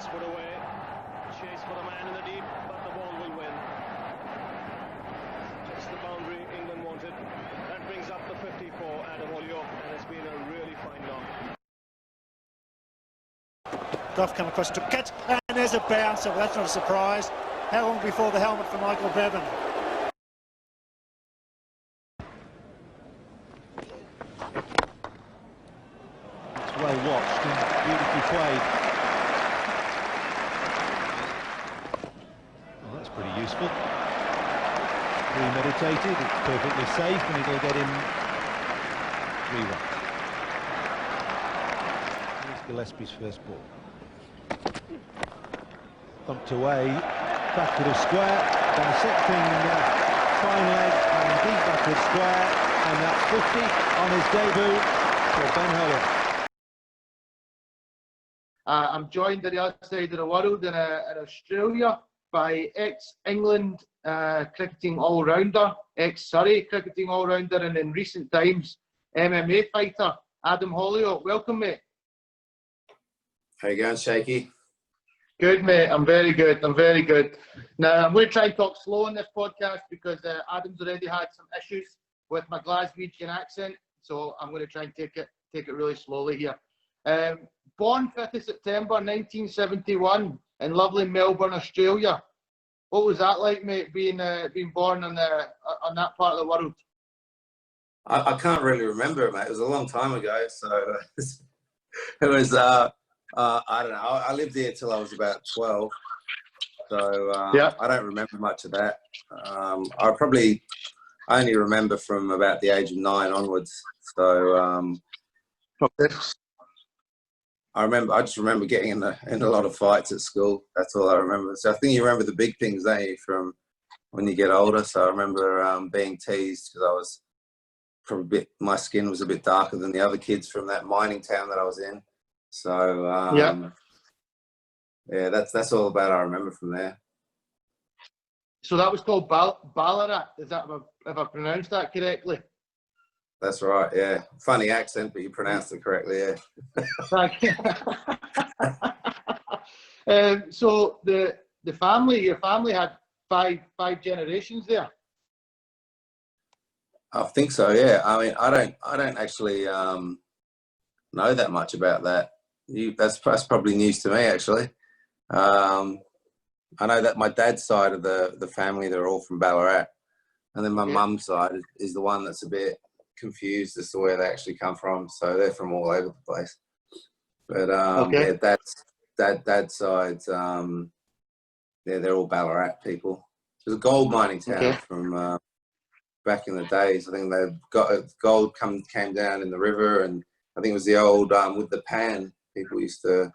It's put away. Chase for the man in the deep, but the ball will win. Just the boundary England wanted. That brings up the 54, Adam Hollioake, and it's been a really fine knock. Goff come across, took catch, and there's a bouncer. Well, that's not a surprise. How long before the helmet for Michael Bevan? It's well watched and beautifully played. Well, that's pretty useful. Premeditated, it's perfectly safe, and it'll get him 3 runs. Here's Gillespie's first ball. Thumped away, backward of square, dissecting fine leg and deep backward square, and that's 50 on his debut for Ben Hollioake. I'm joined on the other side of the world in Australia by ex-England cricketing all-rounder, ex-Surrey cricketing all-rounder, and in recent times MMA fighter, Adam Hollioake. Welcome, mate. How you going, Sheikh? Good, mate. I'm very good. Now, I'm going to try and talk slow on this podcast because Adam's already had some issues with my Glaswegian accent, so I'm going to try and take it really slowly here. Born 5th of September 1971 in lovely Melbourne, Australia. What was that like, mate, being born on that part of the world? I can't really remember, mate. It was a long time ago, so it was. I don't know. I lived here till I was about 12, so yeah. I don't remember much of that. I only remember from about the age of 9 onwards. So okay. I just remember getting in a lot of fights at school. That's all I remember. So I think you remember the big things, don't you, from when you get older? So I remember being teased because I was probably my skin was a bit darker than the other kids from that mining town that I was in. So yeah, that's all about I remember from there. So that was called Ballarat. Is that if I pronounced that correctly? That's right. Yeah, funny accent, but you pronounced it correctly. Yeah. Thank you. So your family had five generations there. I think so. Yeah. I mean, I don't actually know that much about that. That's probably news to me, actually. I know that my dad's side of the family, they're all from Ballarat, and then my mum's side is the one that's a bit confused as to where they actually come from. So they're from all over the place. But yeah, dad's side, they're all Ballarat people. It was a gold mining town from back in the days. I think they've got gold came down in the river, and I think it was the old with the pan. People used to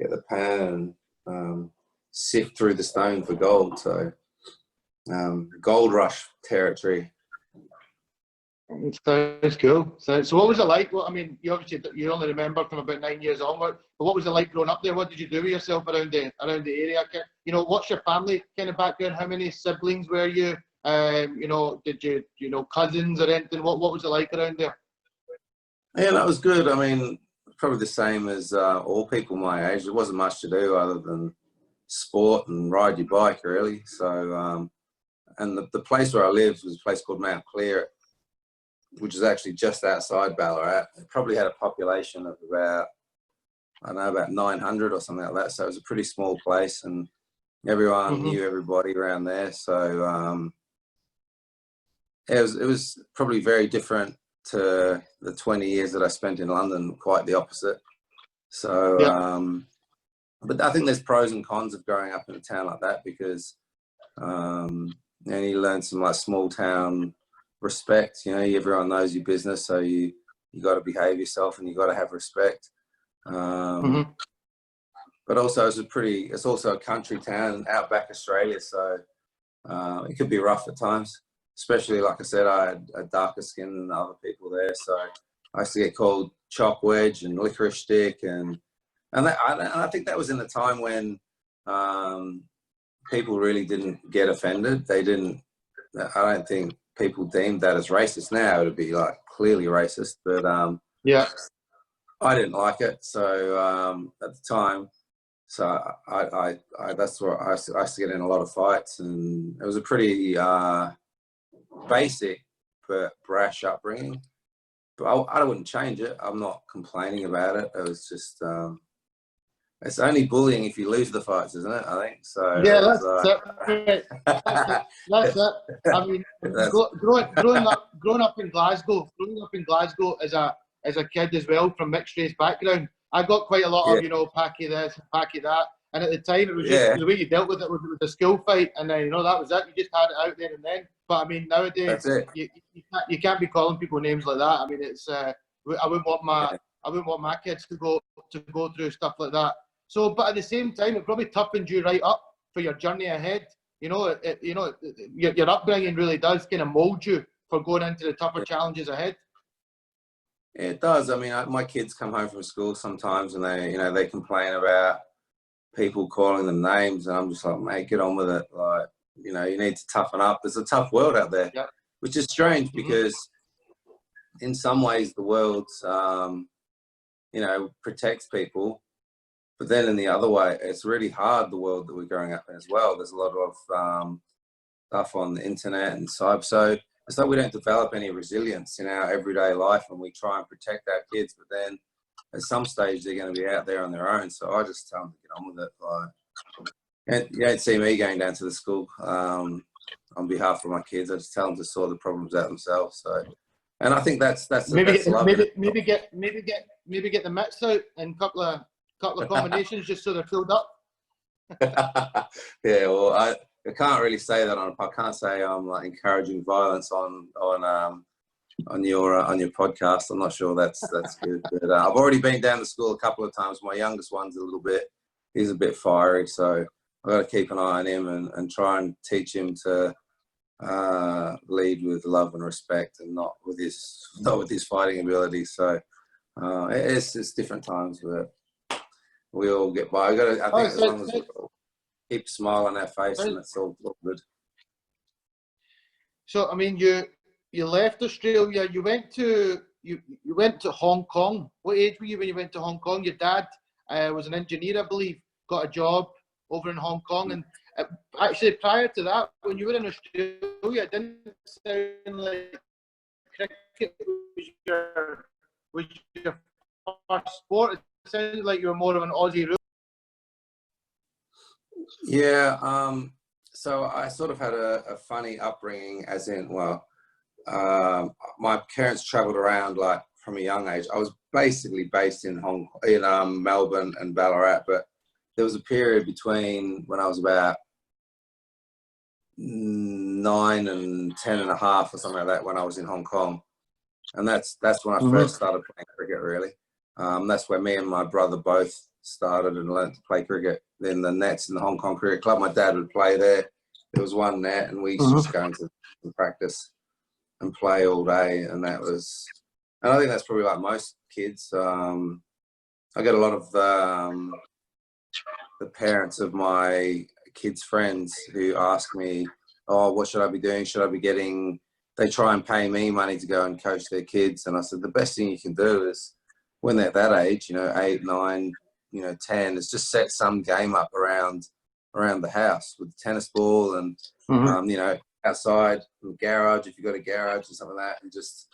get the pan and sift through the stone for gold. So gold rush territory. Sounds cool. So what was it like? Well, I mean, you only remember from about 9 years onward. But what was it like growing up there? What did you do with yourself around the area? You know, what's your family kind of background? How many siblings were you? You know, did you cousins or anything? What was it like around there? Yeah, that was good. I mean, probably the same as all people my age. There wasn't much to do other than sport and ride your bike, really. So, and the place where I lived was a place called Mount Clear, which is actually just outside Ballarat. It probably had a population of about 900 or something like that. So it was a pretty small place, and everyone knew everybody around there. So it was probably very different to the 20 years that I spent in London, quite the opposite. So, but I think there's pros and cons of growing up in a town like that because you learn some like small town respect. You know, everyone knows your business, so you got to behave yourself and you got to have respect. But also it's also a country town, outback Australia, so it could be rough at times. Especially, like I said, I had a darker skin than other people there, so I used to get called chop wedge and licorice stick, and I think that was in a time when people really didn't get offended. They didn't. I don't think people deemed that as racist. Now it'd be like clearly racist, but I didn't like it. So at the time, So that's where I used to get in a lot of fights, and it was a pretty basic but brash upbringing. But I wouldn't change it. I'm not complaining about it. It was just it's only bullying if you lose the fights, isn't it? I think so. Yeah, that's it. That's it. I mean, growing up in Glasgow as a kid as well, from mixed race background, I got quite a lot of, you know, packy this and packy that. And at the time, it was just the way you dealt with it was a school fight, and then, you know, that was it. You just had it out there and then. But I mean, nowadays, you can't be calling people names like that. I mean, it's I wouldn't want my kids to go through stuff like that. So, but at the same time, it probably toughened you right up for your journey ahead. You know, your upbringing really does kind of mold you for going into the tougher challenges ahead. It does. I mean, my kids come home from school sometimes, and they complain about people calling them names, and I'm just like, mate, get on with it. Like, you know, you need to toughen up. There's a tough world out there, which is strange because in some ways the world, you know, protects people. But then in the other way, it's really hard, the world that we're growing up in as well. There's a lot of stuff on the internet and cyber. So it's like we don't develop any resilience in our everyday life, and we try and protect our kids. But then at some stage, they're going to be out there on their own. So I just tell them to get on with it. Like, you don't see me going down to the school on behalf of my kids. I just tell them to sort the problems out themselves. So, and I think that's maybe get the mitts out and couple of combinations just so they're filled up. Yeah, well, I can't really say that I can't say I'm like encouraging violence on your podcast. I'm not sure that's good. But I've already been down to school a couple of times. My youngest one's he's a bit fiery, so I've got to keep an eye on him and try and teach him to lead with love and respect, and not with his fighting ability. So it's different times, but we all get by. I think as long as we keep a smile on our face, and it's all good. So I mean, you left Australia. You went to Hong Kong. What age were you when you went to Hong Kong? Your dad was an engineer, I believe. Got a job over in Hong Kong, and actually prior to that, when you were in Australia, it didn't sound like cricket was your first sport. It sounded like you were more of an Aussie root. Yeah. So I sort of had a funny upbringing, as in, well, my parents travelled around like from a young age. I was basically based in Melbourne and Ballarat, but there was a period between when I was about 9 and 10 and a half or something like that when I was in Hong Kong, and that's when I first started playing cricket. Really, that's where me and my brother both started and learned to play cricket. Then the nets in the Hong Kong Cricket Club, my dad would play there. There was one net, and we used to just go into practice and play all day, and I think that's probably like most kids. I get a lot of the parents of my kids' friends who ask me, oh, what should I be doing? Should I be they try and pay me money to go and coach their kids. And I said, the best thing you can do is when they're that age, 8, 9, 10, is just set some game up around the house with the tennis ball and, outside in the garage, if you've got a garage or something like that, and just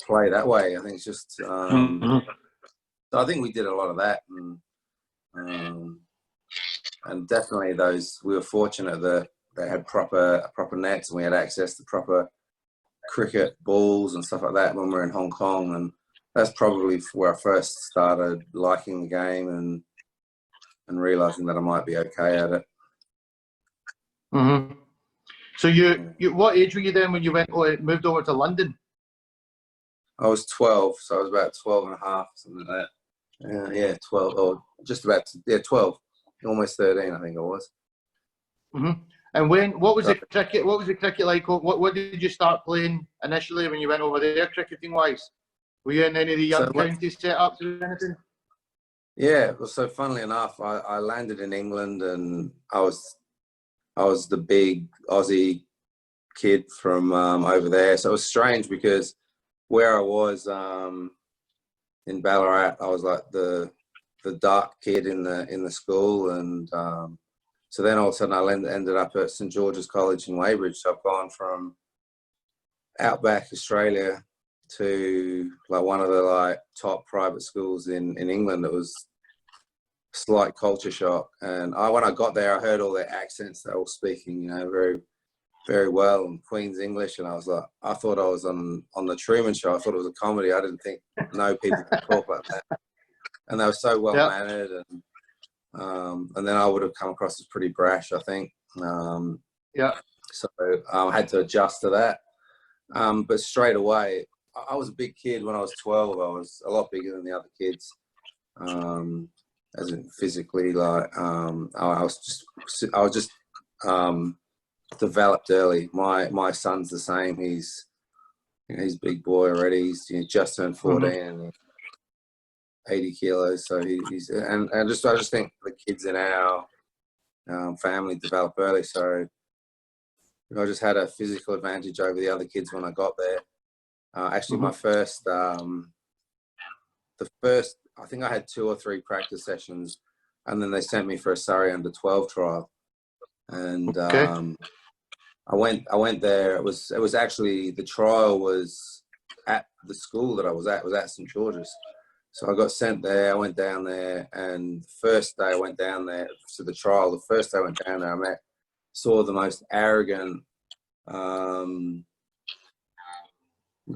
play that way. I think it's just, so I think we did a lot of that. And definitely we were fortunate that they had proper nets, and we had access to proper cricket balls and stuff like that when we were in Hong Kong. And that's probably where I first started liking the game and realizing that I might be okay at it. So you what age were you then when you moved over to London? I was 12, so I was about 12 and a half, something like that. 12, or just about 12, almost 13, I think I was. And what was the cricket? What was the cricket like? What did you start playing initially when you went over there, cricketing wise? Were you in any of the young county setups or anything? Yeah, well, so funnily enough, I landed in England, and I was the big Aussie kid from over there. So it was strange because where I was in Ballarat, I was like the the dark kid in the school, and so then all of a sudden I ended up at St George's College in Weybridge. So I've gone from outback Australia to like one of the like top private schools in England. It was a slight culture shock, and when I got there, I heard all their accents. They were all speaking, you know, very, very well, and Queen's English, and I was like, I thought I was on the Truman Show. I thought it was a comedy. I didn't think people could talk like that, and they were so well mannered, and then I would have come across as pretty brash, I think. So I had to adjust to that, but straight away, I was a big kid when I was 12. I was a lot bigger than the other kids, as in physically. Like I was just developed early. My son's the same. He's big boy already. He's just turned 14 and 80 kilos. So he's and I just think the kids in our family develop early. So I just had a physical advantage over the other kids when I got there. Actually, my first, I think I had 2 or 3 practice sessions, and then they sent me for a Surrey under 12 trial. And I went there. It was actually, the trial was at the school that I was at. It was at St George's. So I got sent there. I went down there, and the first day I went down there to the trial, the first day I went down there, saw the most arrogant,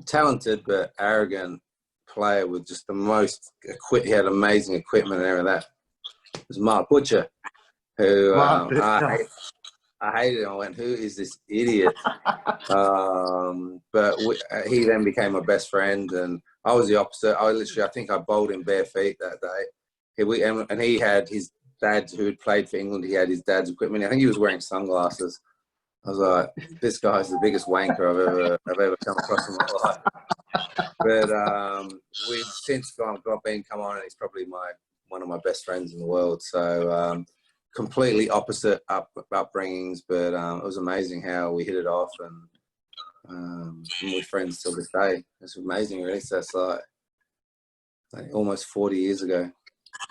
talented but arrogant player with just the most he had amazing equipment and everything. That it was Mark Butcher, who I hated him. I went, who is this idiot? But he then became my best friend, and I was the opposite. I think I bowled in bare feet that day. And he had his dad, who had played for England. He had his dad's equipment. I think he was wearing sunglasses. I was like, this guy's the biggest wanker I've ever come across in my life. But we've since come on, and he's probably one of my best friends in the world. So completely opposite upbringings, but it was amazing how we hit it off, and we're friends till this day. It's amazing, really. So it's like almost 40 years ago.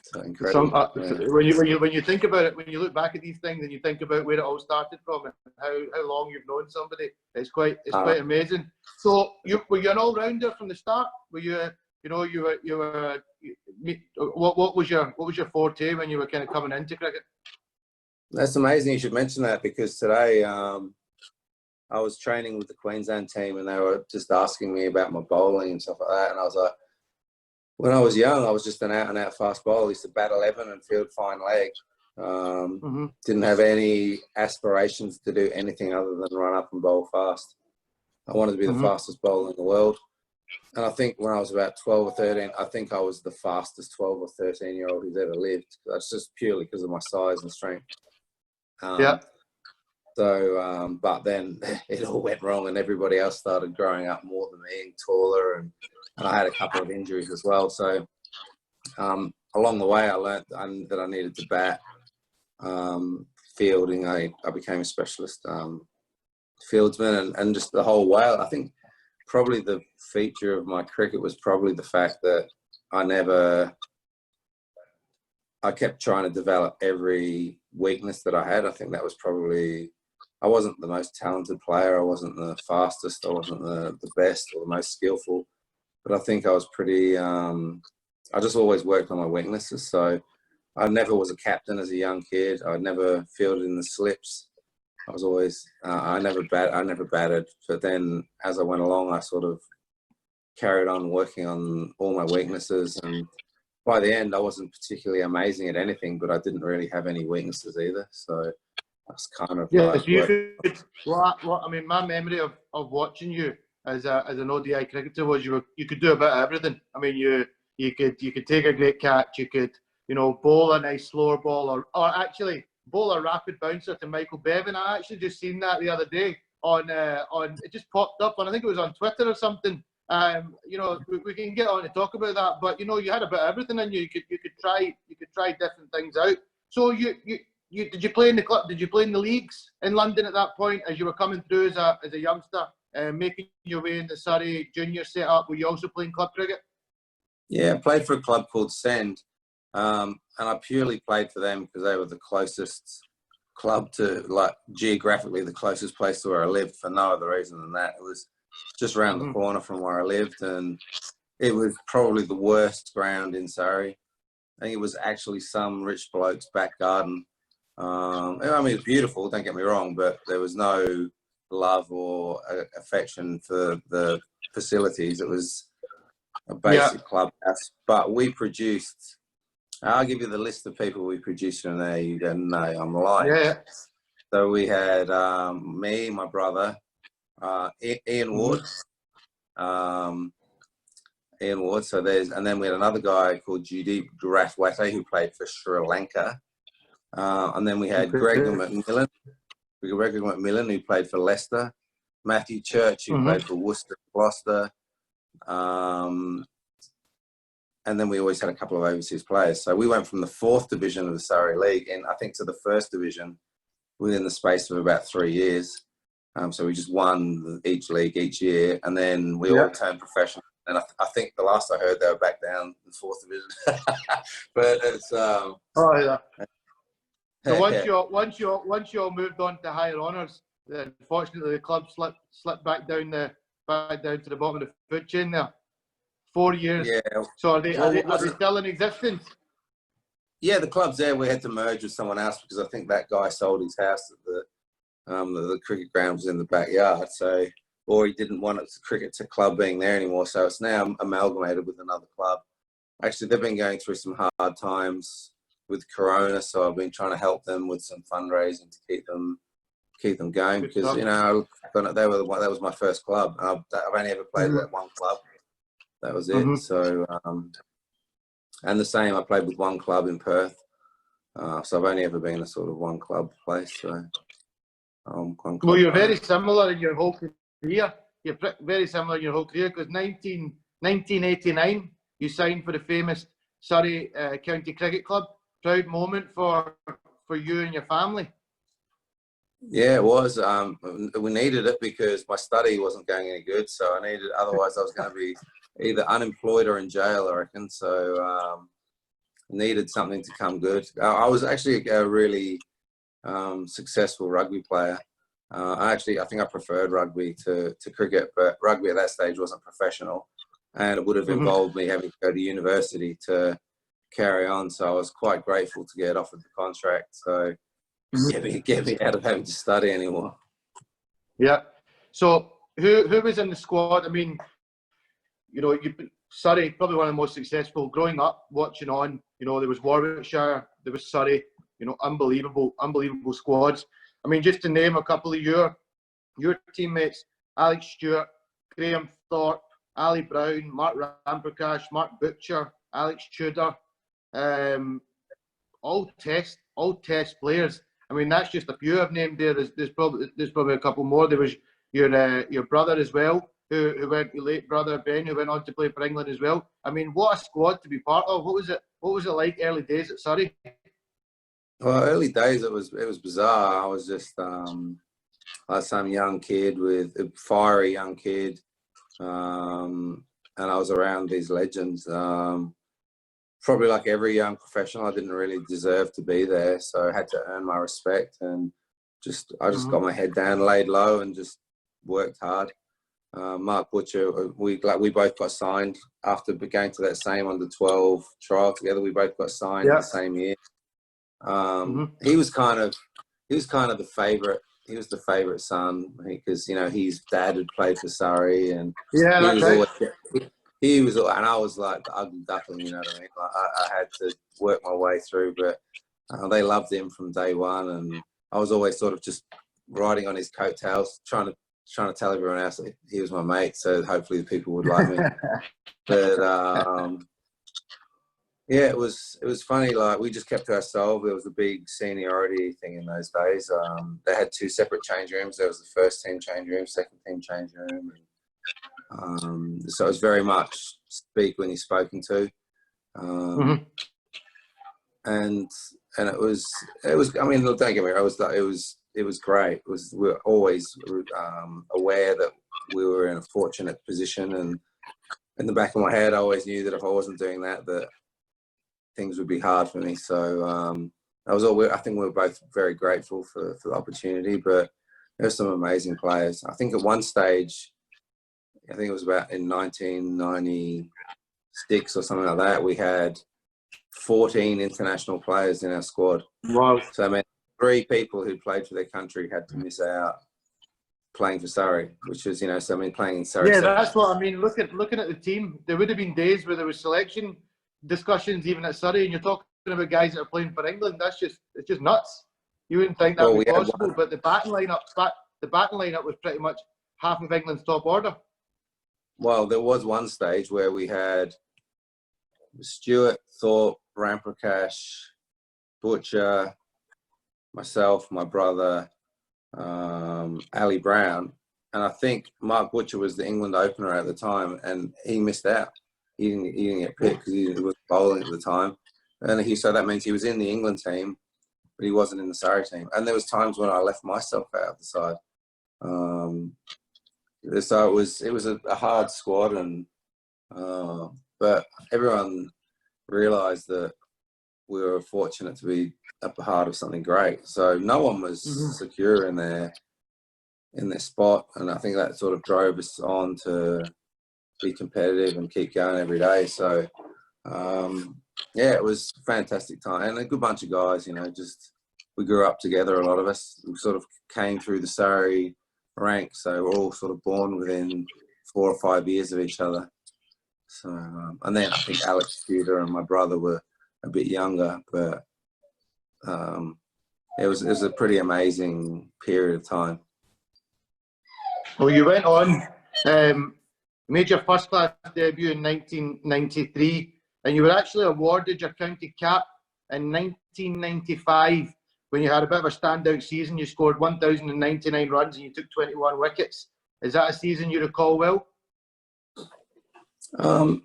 So incredible. When you think about it, when you look back at these things and you think about where it all started from and how long you've known somebody, it's quite amazing. So were you an all rounder from the start? Were you what was your forte when you were kind of coming into cricket? That's amazing. You should mention that, because today I was training with the Queensland team, and they were just asking me about my bowling and stuff like that, and I was like, when I was young, I was just an out-and-out fast bowler. I used to bat 11 and field fine leg. Didn't have any aspirations to do anything other than run up and bowl fast. I wanted to be the fastest bowler in the world. And I think when I was about 12 or 13, I think I was the fastest 12 or 13-year-old who's ever lived. That's just purely because of my size and strength. So, but then it all went wrong, and everybody else started growing up more than me and taller, and I had a couple of injuries as well. So along the way, I learned that I needed to bat, fielding. I became a specialist fieldsman, and just the whole way. I think probably the feature of my cricket was probably the fact that I kept trying to develop every weakness that I had. I think that was probably, I wasn't the most talented player. I wasn't the fastest. I wasn't the best or the most skillful. But I think I was pretty, I just always worked on my weaknesses. So I never was a captain as a young kid. I never fielded in the slips. I was always, I never batted. But then as I went along, I sort of carried on working on all my weaknesses. And by the end, I wasn't particularly amazing at anything, but I didn't really have any weaknesses either. So that's kind of I mean, my memory of watching you as an ODI cricketer was you could do a bit of everything. I mean, you could take a great catch, you could bowl a nice slower ball, or actually bowl a rapid bouncer to Michael Bevan. I actually just seen that the other day on it just popped up, and I think it was on Twitter or something. We can get on to talk about that, but you had a bit of everything in you. You could try different things out. So did you play in the club? Did you play in the leagues in London at that point as you were coming through as a youngster, making your way in the Surrey junior setup? Were you also playing club cricket? Yeah, I played for a club called Send, and I purely played for them because they were the closest club to, like, geographically the closest place to where I lived, for no other reason than that. It was just around the corner from where I lived, and it was probably the worst ground in Surrey. I think it was actually some rich bloke's back garden. I mean, it's beautiful, don't get me wrong, but there was no love or affection for the facilities. It was a basic clubhouse, but we produced, I'll give you the list of people we produced in there. You go, no, I'm lying. Yeah. So we had me, my brother, Ian Ward. Ian Ward. So and then we had another guy called Judy Rathwate who played for Sri Lanka. And then we had Gregor McMillan who played for Leicester. Matthew Church who played for Worcester, Gloucester. And then we always had a couple of overseas players. So we went from the 4th division of the Surrey League, and I think to the 1st division within the space of about 3 years. So we just won each league each year, and then we all turned professional. And I think the last I heard, they were back down in the 4th division. But it's So once you all moved on to higher honours, unfortunately the club slipped back down to the bottom of the food chain there. 4 years. Yeah. So are they still in existence? Yeah, the club's there. We had to merge with someone else because I think that guy sold his house at the cricket ground was in the backyard. So, or he didn't want the cricket club being there anymore. So it's now amalgamated with another club. Actually, they've been going through some hard times with Corona, so I've been trying to help them with some fundraising to keep them going. Because that was my first club. I've only ever played at one club. That was it. So, and the same, I played with one club in Perth. So I've only ever been a sort of one club place. So, well, you're very similar in your whole career. You're very similar in your whole career because 1989, you signed for the famous Surrey County Cricket Club. Proud moment for you and your family. Yeah, it was. We needed it because my study wasn't going any good. So otherwise I was going to be either unemployed or in jail, I reckon. So needed something to come good. I was actually a really successful rugby player. I think I preferred rugby to cricket, but rugby at that stage wasn't professional, and it would have involved me having to go to university to carry on. So I was quite grateful to get offered the contract. So get me out of having to study anymore. Yeah. So who was in the squad? I mean, Surrey, probably one of the most successful. Growing up, watching on, there was Warwickshire, there was Surrey. Unbelievable squads. I mean, just to name a couple of your teammates: Alex Stewart, Graham Thorpe, Ali Brown, Mark Ramprakash, Mark Butcher, Alex Tudor, all test players. I mean, that's just a few I've named there. There's probably a couple more. There was your brother as well, who went, your late brother Ben, who went on to play for England as well. I mean, what a squad to be part of. What was it like early days at Surrey? Well, early days it was bizarre. I was just some young kid with a fiery young kid, and I was around these legends. Probably like every young professional, I didn't really deserve to be there, so I had to earn my respect, and I just got my head down, laid low, and just worked hard. Mark Butcher, we both got signed after going to that same under-12 trial together. We both got signed the same year. He was kind of the favourite. He was the favourite son because his dad had played for Surrey, and he was, and I was like the ugly duckling. You know what I mean? I had to work my way through, but they loved him from day one, and I was always sort of just riding on his coattails, trying to tell everyone else that he was my mate, so hopefully the people would like me. But yeah, it was funny. Like, we just kept to ourselves. There was a big seniority thing in those days. They had two separate change rooms. There was the first team change room, second team change room. So it was very much speak when you're spoken to. And it was. I mean, look, don't get me wrong. It was great. We were always aware that we were in a fortunate position, and in the back of my head, I always knew that if I wasn't doing that things would be hard for me. So that was all. I think we were both very grateful for the opportunity. But there's some amazing players. I think at one stage, I think it was about in 1996 or something like that, we had 14 international players in our squad. Wow. So I mean, 3 people who played for their country had to miss out playing for Surrey, which is, so I mean, playing in Surrey. Yeah, that's what I mean. Looking at the team, there would have been days where there was selection discussions even at Surrey, and you're talking about guys that are playing for England. It's just nuts. You wouldn't think that would be possible, but the batting lineup was pretty much half of England's top order. Well, there was one stage where we had Stewart, Thorpe, Ramprakash, Butcher, myself, my brother, Ali Brown, and I think Mark Butcher was the England opener at the time, and he missed out. He didn't get picked because he was bowling at the time, and so that means he was in the England team, but he wasn't in the Surrey team. And there was times when I left myself out of the side. So it was a hard squad, and but everyone realised that we were fortunate to be at the heart of something great. So no one was secure in their spot, and I think that sort of drove us on to be competitive and keep going every day. So yeah, it was a fantastic time, and a good bunch of guys. Just we grew up together. A lot of us we sort of came through the Surrey ranks, so we're all sort of born within 4 or 5 years of each other. So and then I think Alex Tudor and my brother were a bit younger, but it was a pretty amazing period of time. Well, you went on, made your first class debut in 1993, and you were actually awarded your county cap in 1995 when you had a bit of a standout season. You scored 1,099 runs and you took 21 wickets. Is that a season you recall well? I don't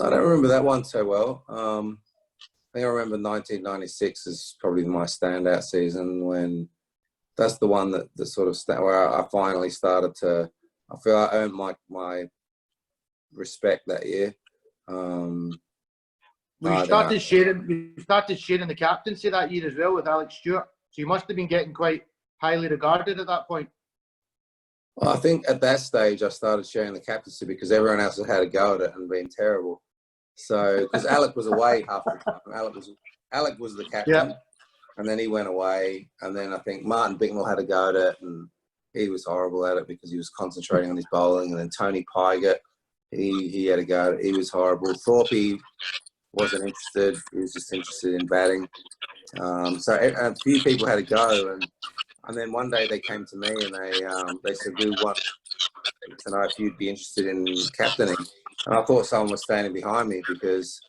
remember that one so well. I think I remember 1996 is probably my standout season, when that's the one that sort of where I finally started to. I feel I earned my respect that year. You started sharing the captaincy that year as well with Alex Stewart, so you must have been getting quite highly regarded at that point. Well, I think at that stage I started sharing the captaincy because everyone else had had a go at it and been terrible. So, because Alec was away half the time. Alec was the captain, and then he went away. And then I think Martin Bicknell had a go at it, and he was horrible at it because he was concentrating on his bowling. And then Tony Pygott, he had a go at it. He was horrible. Thorpe wasn't interested. He was just interested in batting. So a few people had a go, and then one day they came to me and they said, "We want to know if you'd be interested in captaining." And I thought someone was standing behind me because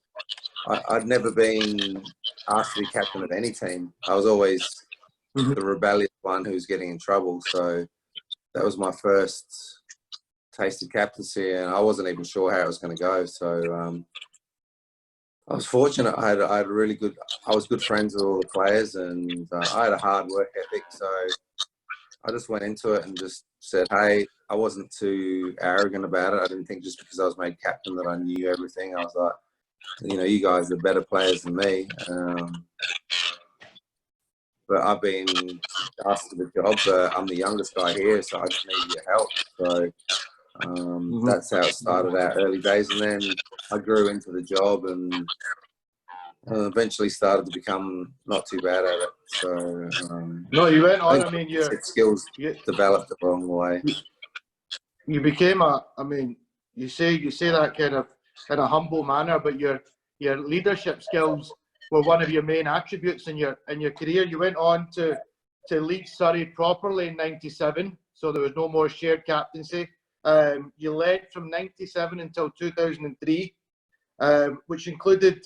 I'd never been asked to be captain of any team. I was always the rebellious one who was getting in trouble. So that was my first taste of captaincy, and I wasn't even sure how it was going to go. So I was fortunate. I had really good. I was good friends with all the players, and I had a hard work ethic. So I just went into it and just said, "Hey," I wasn't too arrogant about it. I didn't think just because I was made captain that I knew everything. I was like, you guys are better players than me. But I've been asked for the job. But I'm the youngest guy here, so I just need your help. So that's how it started out early days, and then I grew into the job and eventually started to become not too bad at it. So no, you went on. I mean, your skills developed along the way. You became you say that kind of in a humble manner, but your leadership skills were one of your main attributes in your career. You went on to lead Surrey properly in '97, so there was no more shared captaincy. You led from '97 until 2003, which included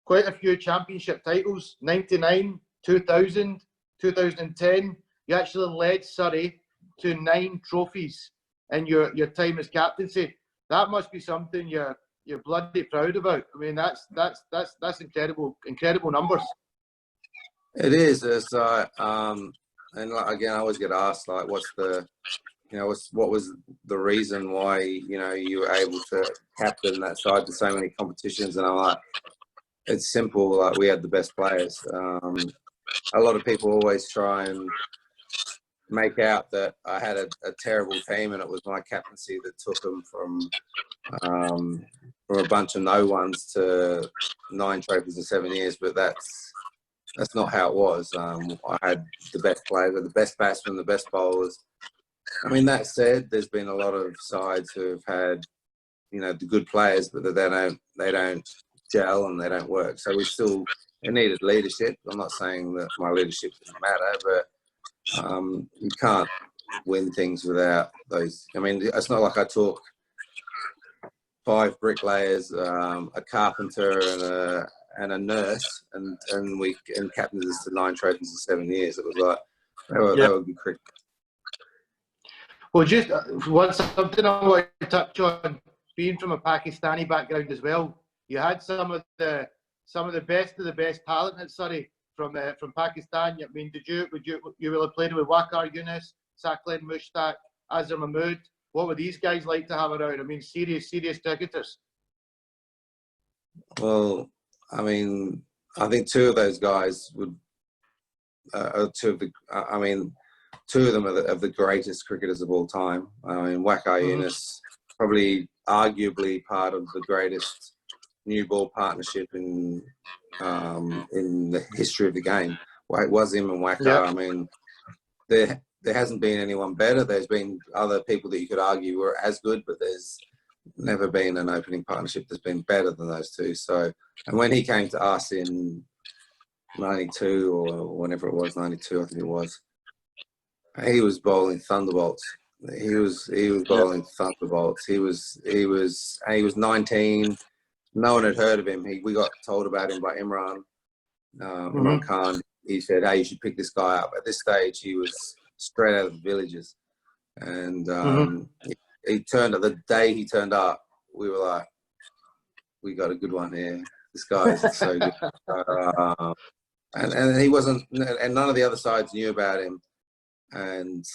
quite a few championship titles. '99, 2000, 2010. You actually led Surrey to 9 trophies in your time as captaincy. That must be something you're bloody proud about. I mean, that's incredible numbers. It is. It's and again, I always get asked what's the, what was the reason why you were able to captain that side to so many competitions, and I'm like, it's simple. Like, we had the best players. A lot of people always try and make out that I had a terrible team and it was my captaincy that took them from a bunch of no ones to 9 trophies in 7 years. But that's not how it was. I had the best players, the best batsmen, the best bowlers. I mean, that said, there's been a lot of sides who have had, you know, the good players, but they don't gel and they don't work. So it needed leadership. I'm not saying that my leadership doesn't matter, but you can't win things without those. I mean, it's not like I took 5 bricklayers, a carpenter, and a nurse, and captained us to 9 trophies in 7 years. It was like that would be cricket. Well, just something I want to touch on. Being from a Pakistani background as well, you had some of the best of the best talent at Surrey from Pakistan. I mean, you will have played with Waqar Younis, Saqlain Mushtaq, Azhar Mahmood. What were these guys like to have around? I mean, serious cricketers. Well, I mean, I think 2 of those guys would. 2 of the. I mean, 2 of them are of the greatest cricketers of all time. I mean, Waqar Younis, probably arguably part of the greatest new ball partnership in the history of the game. It was him and Waqar. Yeah. I mean, there hasn't been anyone better. There's been other people that you could argue were as good, but there's never been an opening partnership that's been better than those 2. So, and when he came to us in 92 or whenever it was, 92, I think it was, he was bowling thunderbolts. He was bowling thunderbolts. He was 19. No one had heard of him. We got told about him by Imran Khan. He said, "Hey, you should pick this guy up." At this stage, he was straight out of the villages, and he turned up. The day he turned up, we were like, "We got a good one here. This guy is so good." And he wasn't, and none of the other sides knew about him, and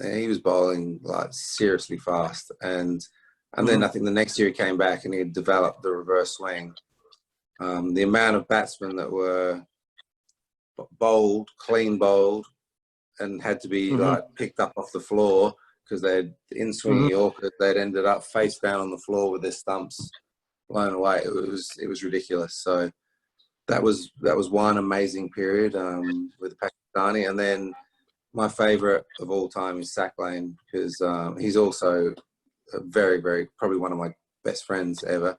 he was bowling like seriously fast. And then I think the next year he came back and he had developed the reverse swing. The amount of batsmen that were clean bowled, and had to be like picked up off the floor because they'd in swinging Yorkers, they'd ended up face down on the floor with their stumps blown away. It was ridiculous. So that was one amazing period with the Pakistani. And then my favourite of all time is Saqlain, because he's also a very, very, probably one of my best friends ever.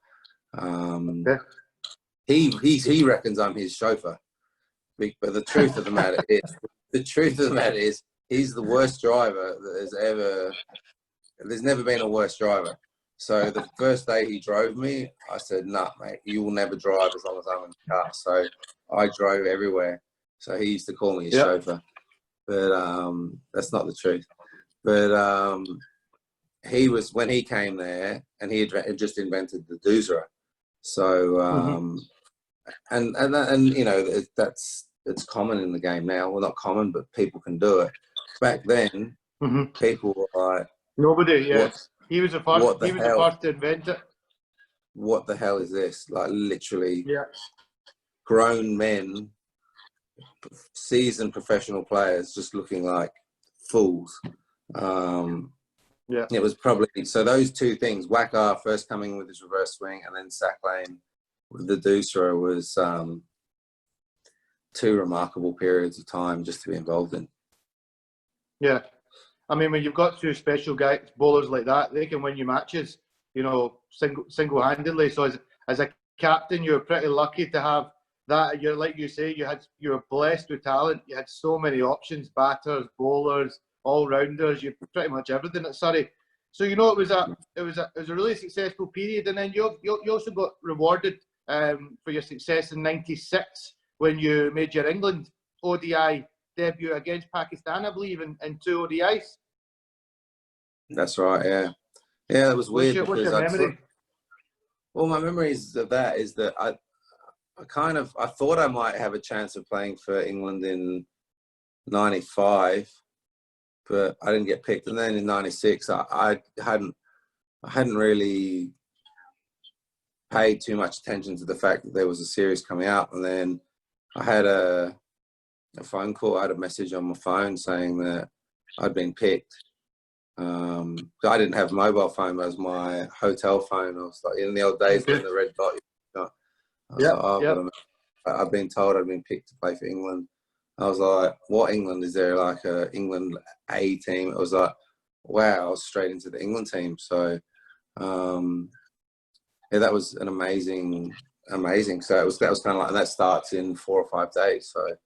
He reckons I'm his chauffeur, but the truth of the matter is, he's the worst driver that has ever. There's never been a worse driver. So the first day he drove me, I said, "Nah, mate, you will never drive as long as I'm in the car." So I drove everywhere. So he used to call me his chauffeur, but that's not the truth. But he was, when he came there, and he had just invented the doosra. So and you know, it's common in the game now. Well, not common, but people can do it. Back then, people were like, nobody. Yes, he was the first. He was the first to invent it. What the hell is this? Like, literally, grown men, seasoned professional players, just looking like fools. It was probably, so those 2 things, Waqar first coming with his reverse swing, and then Saqlain with the doosra, was 2 remarkable periods of time just to be involved in. Yeah. I mean, when you've got 2 special guys, bowlers like that, they can win you matches, you know, single-handedly. So as a captain, you're pretty lucky to have that. You're, like you say, you were blessed with talent. You had so many options: batters, bowlers, all-rounders. You pretty much everything at Surrey. So, you know, it was a really successful period. And then you also got rewarded for your success in '96 when you made your England ODI debut against Pakistan, I believe, in 2 ODIs. That's right, yeah. Yeah, it was weird. What's your memory? Well, my memories of that is that I thought I might have a chance of playing for England in '95, but I didn't get picked. And then in '96, I hadn't really paid too much attention to the fact that there was a series coming up. And then I had a phone call, I had a message on my phone saying that I'd been picked. I didn't have a mobile phone, that was my hotel phone. I was like, in the old days when the red dot, I've been told I'd been picked to play for England. I was like, what England? Is there like a England A team? It was like, wow, I was straight into the England team. So, yeah, that was an amazing. So that was kind of like, and that starts in 4 or 5 days. So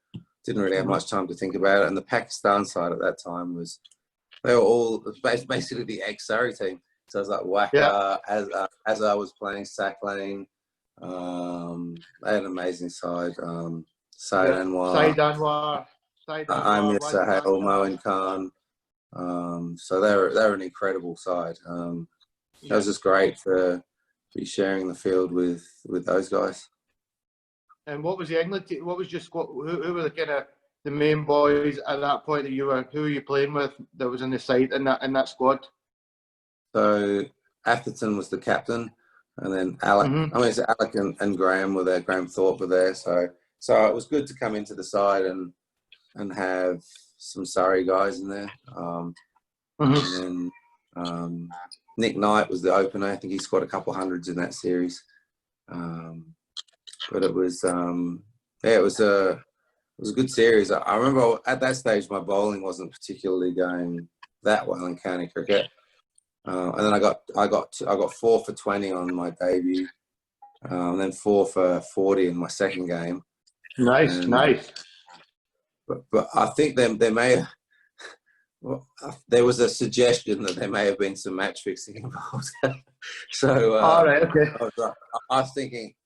didn't really have much time to think about it. And the Pakistan side at that time they were all basically the ex-Surrey team. So I was like, Waka, as I was playing Sack Lane, they had an amazing side. Said Anwar, Amir Sahel, Moen Khan. So they're an incredible side. It was just great to be sharing the field with those guys. And what was the England team? What was your squad? Who were the kind of the main boys at that point that who were you playing with that was in the side in that squad? So Atherton was the captain, and then Alec. I mean, so Alec and Graham were there. Graham Thorpe were there. So it was good to come into the side and have some Surrey guys in there. And then Nick Knight was the opener. I think he scored a couple hundreds in that series. But it was it was a good series. I remember at that stage my bowling wasn't particularly going that well in county cricket. And then I got 4 for 20 on my debut, and then 4 for 40 in my second game. Nice. But I think there may have, there was a suggestion that there may have been some match fixing involved. So all right, okay.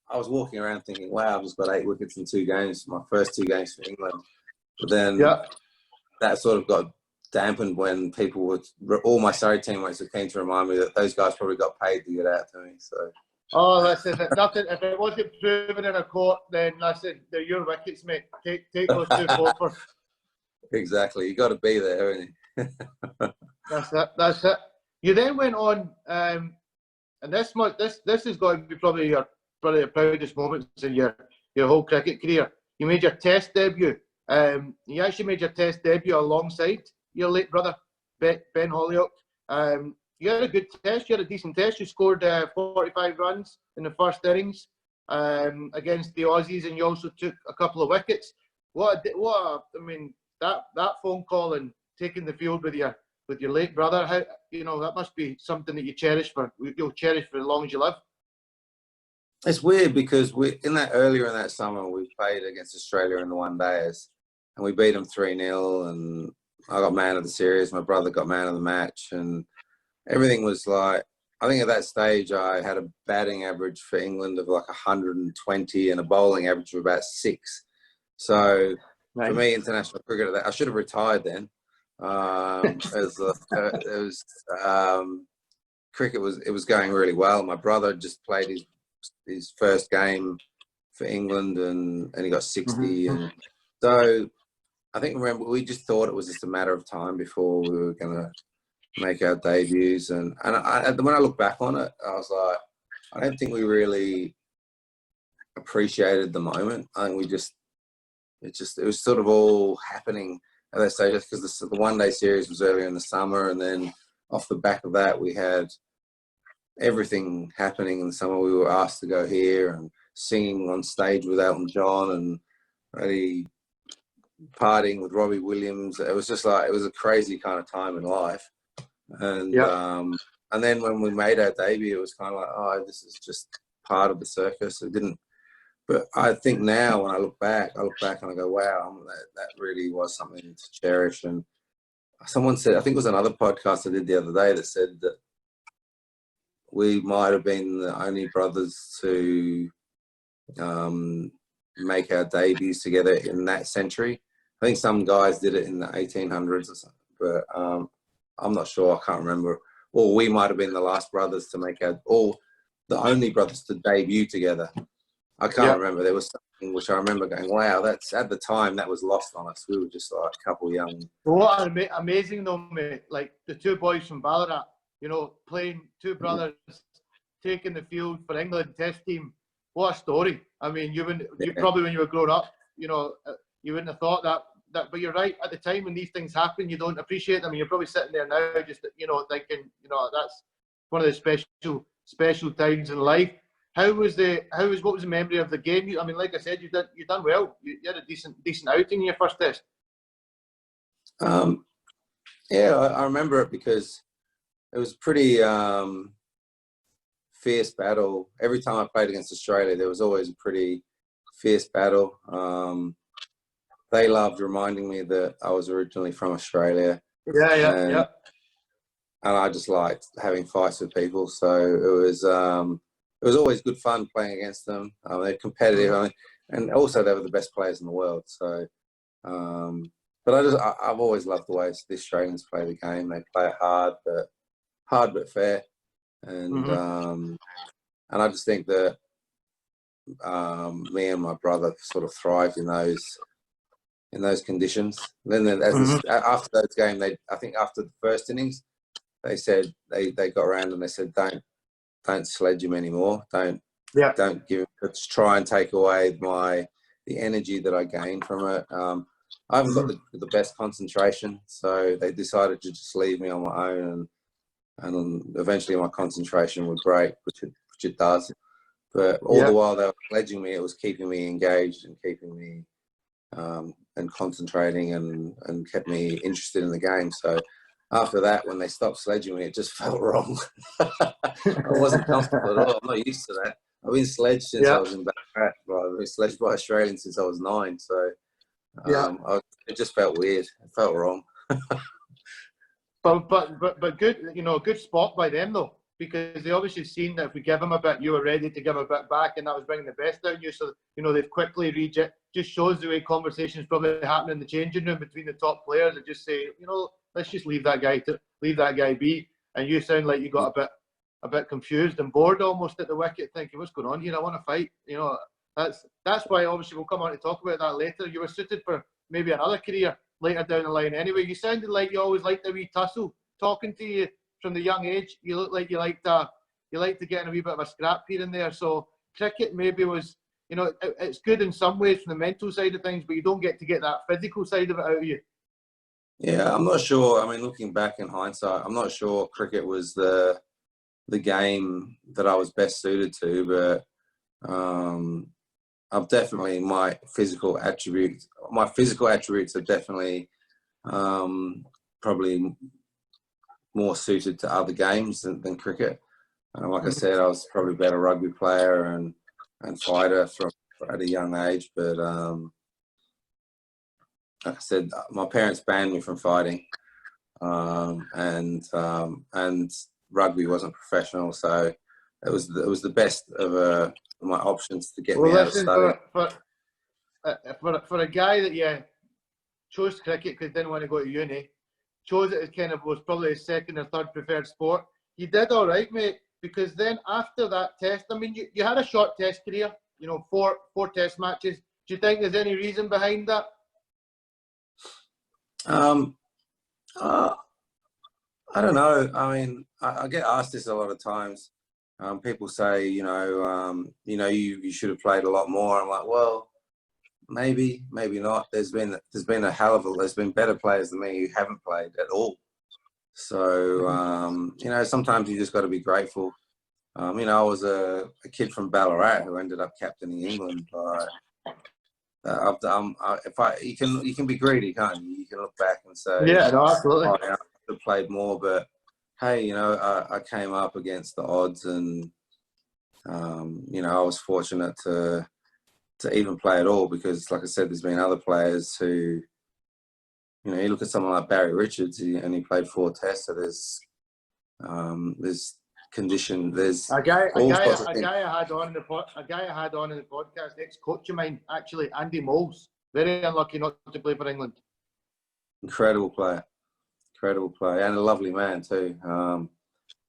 I was walking around thinking, wow, I've just got 8 wickets in 2 games, my first 2 games for England. But then that sort of got dampened when all my Surrey teammates were keen to remind me that those guys probably got paid to get out to me. So. Oh, listen, if it wasn't proven in a court, then listen, they're your wickets, mate. Take those 2 for. Exactly, you got to be there, haven't you? That's it. You then went on, and this has got to be probably the proudest moments in your whole cricket career. You made your Test debut. You actually made your Test debut alongside your late brother, Ben Hollioake. You had a good Test. You had a decent Test. You scored 45 runs in the first innings against the Aussies, and you also took a couple of wickets. That phone call and taking the field with your late brother, how, that must be something that you'll cherish for as long as you live. It's weird because earlier in that summer we played against Australia in the one days, and we beat them 3-0, and I got man of the series. My brother got man of the match, and everything was like, I think at that stage I had a batting average for England of like 120 and a bowling average of about 6. So for me, international cricket, I should have retired then. Cricket was going really well. My brother just played his first game for England, and he got 60. And so I think, remember, we just thought it was just a matter of time before we were going to make our debuts. And when I look back on it, I was like, I don't think we really appreciated the moment. I think it was sort of all happening at that stage, because the one-day series was earlier in the summer, and then off the back of that we had everything happening in the summer. We were asked to go here and singing on stage with Elton John and really partying with Robbie Williams. It was just like, it was a crazy kind of time in life. And and then when we made our debut, it was kind of like, oh, this is just part of the circus. It didn't. But I think now when I look back and I go, wow, that really was something to cherish. And someone said, I think it was another podcast I did the other day, that said that we might have been the only brothers to make our debuts together in that century. I think some guys did it in the 1800s or something, but I'm not sure. I can't remember. Or we might have been the last brothers to the only brothers to debut together. I can't remember. There was something which I remember going, wow, that's, at the time, that was lost on us. We were just like a couple young. What amazing though, mate. Like the 2 boys from Ballarat, playing 2 brothers taking the field for England Test team. What a story! I mean, you Yeah. probably when you were growing up, you wouldn't have thought that. But you're right. At the time when these things happen, you don't appreciate them. You're probably sitting there now, just thinking, that's one of the special times in life. What was the memory of the game? I mean, like I said, you've done well. You had a decent outing in your first test. Yeah, I remember it because it was pretty fierce battle. Every time I played against Australia, there was always a pretty fierce battle. They loved reminding me that I was originally from Australia. Yeah. And I just liked having fights with people. So it was always good fun playing against them. They're competitive, and also they were the best players in the world. So, but I've always loved the way the Australians play the game. They play it hard but fair, and I just think that me and my brother sort of thrived in those conditions. And then after those games, I think after the first innings, they said they got around and they said don't sledge him anymore. Don't give him. Let's try and take away the energy that I gained from it. I haven't got the best concentration, so they decided to just leave me on my own, and eventually my concentration would break, which it does. But all the while they were sledging me, it was keeping me engaged and keeping me and concentrating and kept me interested in the game. So after that, when they stopped sledging me, it just felt wrong. I wasn't comfortable at all. I'm not used to that. I've been sledged since I was in Ballarat. I've been sledged by Australians since I was 9. So it just felt weird. It felt wrong. But good, good spot by them though, because they obviously seen that if we give them a bit, you were ready to give a bit back, and that was bringing the best out of you. So they've quickly read it. Just shows the way conversations probably happen in the changing room between the top players. They just say, let's just leave that guy be. And you sound like you got a bit confused and bored almost at the wicket, thinking, what's going on here? I want to fight. That's why obviously we'll come on to talk about that later. You were suited for maybe another career later down the line. Anyway, you sounded like you always liked a wee tussle. Talking to you from the young age, you look like you like to get in a wee bit of a scrap here and there. So cricket maybe was, it's good in some ways from the mental side of things, but you don't get to get that physical side of it out of you. Yeah, I'm not sure. I mean, looking back in hindsight, I'm not sure cricket was the game that I was best suited to, but I've definitely my physical attributes are definitely probably more suited to other games than cricket. Like I said, I was probably a better rugby player and fighter at a young age, but like I said, my parents banned me from fighting, and rugby wasn't professional, so it was the best of my options to get me out of study. For a guy that chose cricket because didn't want to go to uni, chose it as was probably his second or third preferred sport. You did all right, mate, because then after that test, I mean, you had a short test career, 4 test matches. Do you think there's any reason behind that? I don't know. I mean, I get asked this a lot of times. People say, you should have played a lot more. I'm like, well, maybe not. There's been better players than me who haven't played at all. So, sometimes you just got to be grateful. I was a kid from Ballarat who ended up captaining England. You can be greedy, can't you? You can look back and say, yeah, no, absolutely. Oh, yeah, I could have played more, but hey, I came up against the odds, and I was fortunate to even play at all, because, like I said, there's been other players who, you look at someone like Barry Richards, and he played 4 tests. So there's condition. There's a guy I had on in the podcast, ex-coach of mine, actually, Andy Moles, very unlucky not to play for England. Incredible player, and a lovely man too.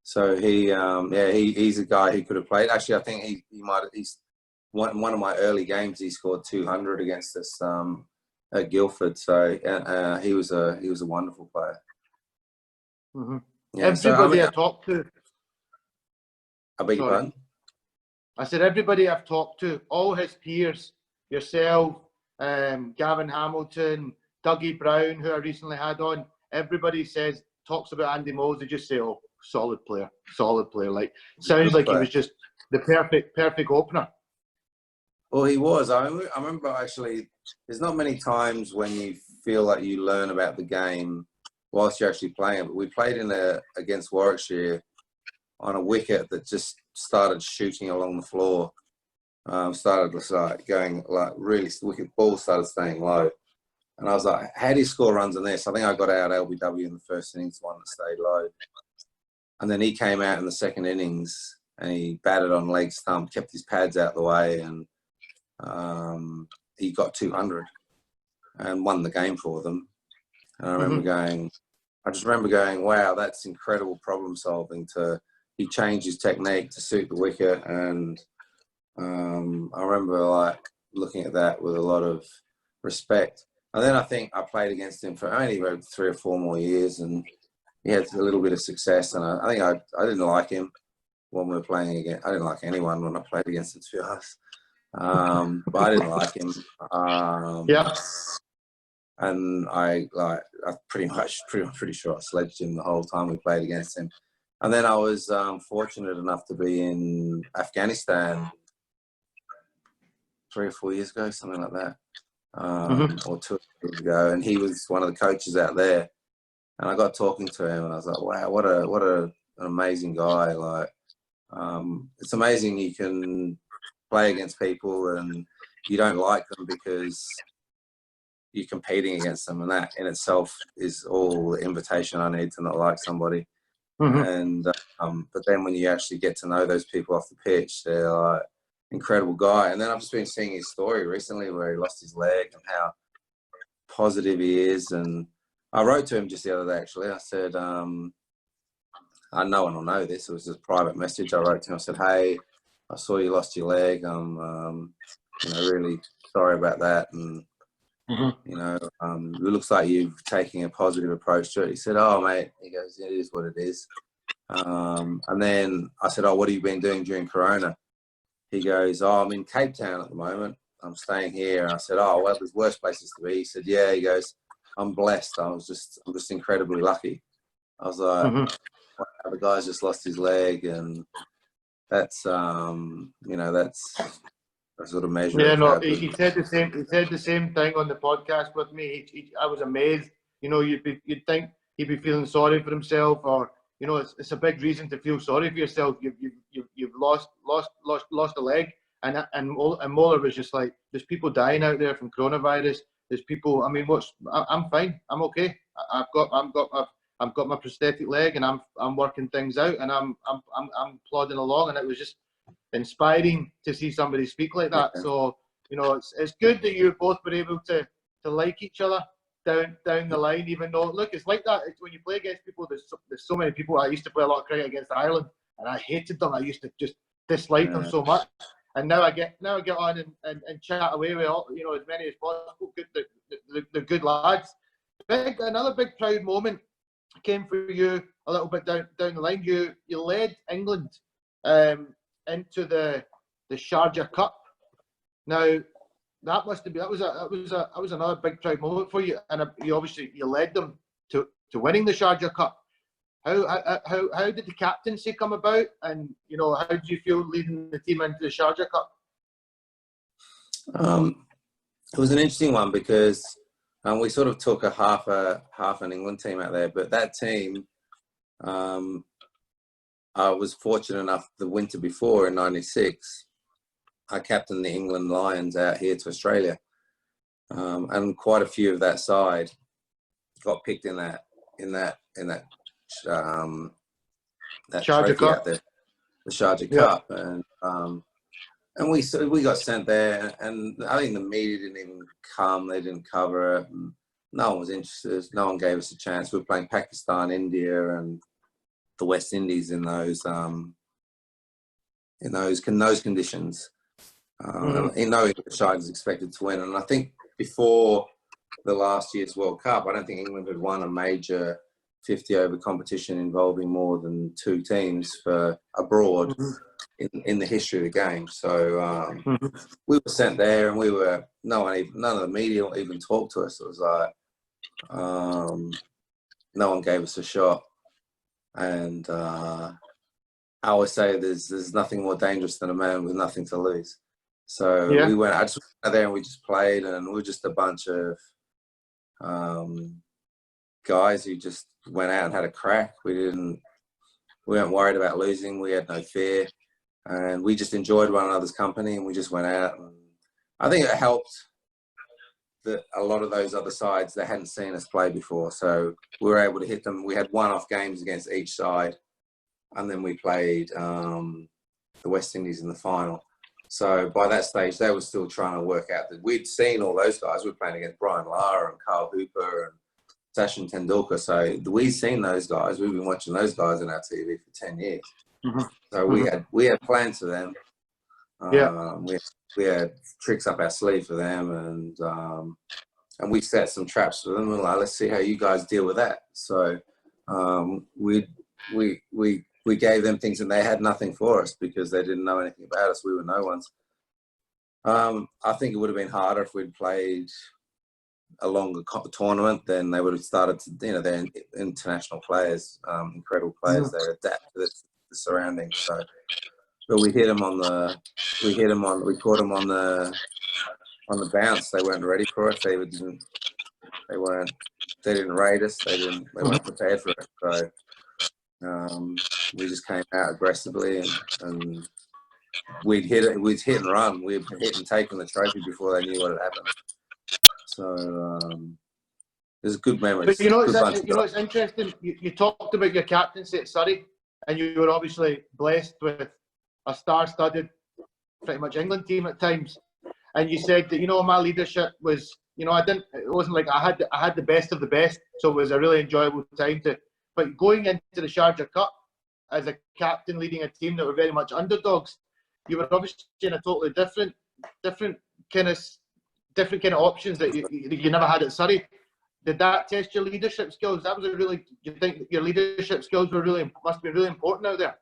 So he's a guy who could have played. Actually, I think he's one of my early games. He scored 200 against us at Guildford. So he was a wonderful player. Mm-hmm. Yeah, Everybody I talked to. I beg your pardon? I said everybody I've talked to, all his peers, yourself, Gavin Hamilton, Dougie Brown, who I recently had on, everybody talks about Andy Moles. They just say, "Oh, solid player." Like, sounds like he was just the perfect opener. Well, he was. I remember actually. There's not many times when you feel like you learn about the game whilst you're actually playing. But we played against Warwickshire on a wicket that just started shooting along the floor. Started going like really wicket ball started staying low, and I was like, "How do you score runs on this?" I think I got out LBW in the first innings, one that stayed low, and then he came out in the second innings and he batted on leg stump, kept his pads out the way, and he got 200 and won the game for them. And I just remember going, "Wow, that's incredible problem solving." He changed his technique to suit the wicket, and I remember like looking at that with a lot of respect. And then I think I played against him for only about 3 or 4 more years, and he had a little bit of success. And I think I didn't like him when we were playing again. I didn't like anyone when I played against him, to be honest. But I didn't like him. And I'm pretty sure I sledged him the whole time we played against him. And then I was fortunate enough to be in Afghanistan 3 or 4 years ago, something like that, or 2 years ago. And he was one of the coaches out there. And I got talking to him, and I was like, "Wow, what an amazing guy!" Like, it's amazing you can play against people and you don't like them because you're competing against them, and that in itself is all the invitation I need to not like somebody. And but then when you actually get to know those people off the pitch, they're like incredible guy. And then I've just been seeing his story recently where he lost his leg and how positive he is. And I wrote to him just the other day, actually. I said, no one will know this. It was just a private message. I wrote to him. I said, "Hey, I saw you lost your leg. I'm really sorry about that. And it looks like you're taking a positive approach to it." He said, "Oh, mate," he goes, "it is what it is." And then I said, "Oh, what have you been doing during Corona?" He goes, "Oh, I'm in Cape Town at the moment. I'm staying here." And I said, "Oh, well, there's worse places to be." He said, "Yeah." He goes, "I'm blessed. I'm just incredibly lucky." I was like, wow, the guy's just lost his leg, and that's that's a sort of measure. Yeah, no, he said the same. He said the same thing on the podcast with me. I was amazed. You'd think he'd be feeling sorry for himself, or it's a big reason to feel sorry for yourself. You've lost a leg, and Moller was just like, "There's people dying out there from coronavirus. There's people. I mean, I'm fine. I'm okay. I've got my prosthetic leg, and I'm working things out, and I'm plodding along." And it was just inspiring to see somebody speak like that. So it's good that you both were able to like each other down the line, even though look, it's like that. It's when you play against people, there's so many people. I used to play a lot of cricket against Ireland, and I hated them. I used to just dislike them so much. And now I get on and chat away with all, as many as possible. They're good lads. Another big proud moment came for you a little bit down the line. You led England into the Sharjah Cup. Now that was another big proud moment for you, and you led them to winning the Sharjah Cup. How did the captaincy come about, and how did you feel leading the team into the Sharjah Cup? It was an interesting one because we sort of took a half an England team out there, but that team, I was fortunate enough the winter before in '96, I captained the England Lions out here to Australia, and quite a few of that side got picked in that Sharjah Cup. the Sharjah Cup, and we got sent there, and I think the media didn't even come. They didn't cover it. And no one was interested. No one gave us a chance. We were playing Pakistan, India, and the West Indies in those conditions. In knowing the side is expected to win, and I think before the last year's World Cup, I don't think England had won a major 50-over competition involving more than 2 teams for abroad in the history of the game. So we were sent there, and none of the media even talked to us. It was like no one gave us a shot, and I always say there's nothing more dangerous than a man with nothing to lose. So I just went there and we just played, and we were just a bunch of guys who just went out and had a crack. We weren't worried about losing. We had no fear, and we just enjoyed one another's company, and we just went out. And I think it helped that a lot of those other sides, they hadn't seen us play before, so we were able to hit them. We had one-off games against each side, and then we played the West Indies in the final. So by that stage, they were still trying to work out that we'd seen all those guys. We were playing against Brian Lara and Carl Hooper and Sachin Tendulkar. So we'd seen those guys. We've been watching those guys on our TV for 10 years. So we had plans for them. We had tricks up our sleeve for them, and we set some traps for them. And like, let's see how you guys deal with that. So we gave them things, and they had nothing for us because they didn't know anything about us. We were no ones. I think it would have been harder if we'd played a longer tournament. Then they would have started to, they're international players, incredible players. They adapt to the surroundings. So, but we caught them on the bounce. They weren't ready for us. They didn't rate us. They weren't prepared for it. So. We just came out aggressively, and we'd hit and run. We'd hit and taken the trophy before they knew what had happened. So there's good memories. But it's interesting. You talked about your captaincy at Surrey, and you were obviously blessed with a star-studded, pretty much England team at times. And you said that my leadership was, it wasn't like I had the best of the best, so it was a really enjoyable time to. But going into the Sharjah Cup as a captain leading a team that were very much underdogs, you were obviously in a totally different kind of options that you never had at Surrey. Did that test your leadership skills? That was you think your leadership skills must be really important out there?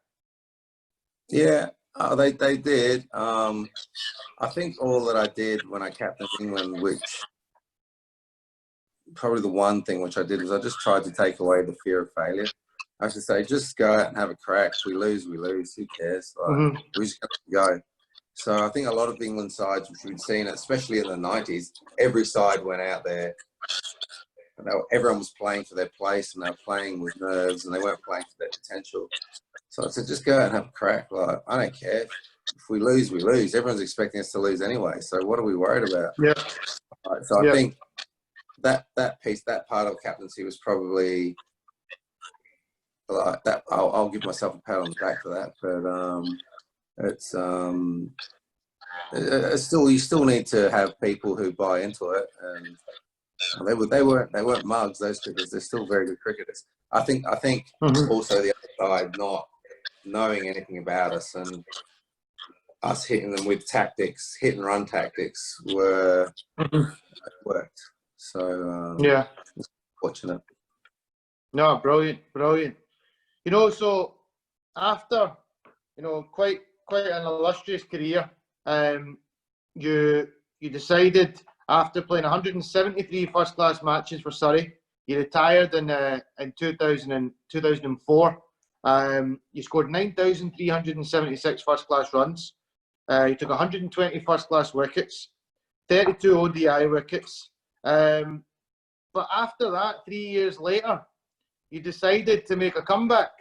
Yeah, they did. I think all that I did when I captained England, which probably the one thing which I did was I just tried to take away the fear of failure. I should say, just go out and have a crack. We lose. Who cares? Like, we just got to go. So I think a lot of England sides, which we'd seen, especially in the 90s, every side went out there. Everyone was playing for their place, and they were playing with nerves, and they weren't playing for their potential. So I said, just go out and have a crack. Like, I don't care. If we lose, we lose. Everyone's expecting us to lose anyway. So what are we worried about? Yeah. Right, so I think that piece, that part of captaincy was probably like that. I'll give myself a pat on the back for that. But it's still, you still need to have people who buy into it, and they weren't mugs, those cricketers. They're still very good cricketers. I think also the other side not knowing anything about us and us hitting them with tactics, hit and run tactics worked. So fortunate. No, brilliant. So after quite an illustrious career, you decided after playing 173 first-class matches for Surrey, you retired in 2004. You scored 9,376 first-class runs. You took 120 first-class wickets, 32 ODI wickets. But after that, 3 years later, you decided to make a comeback.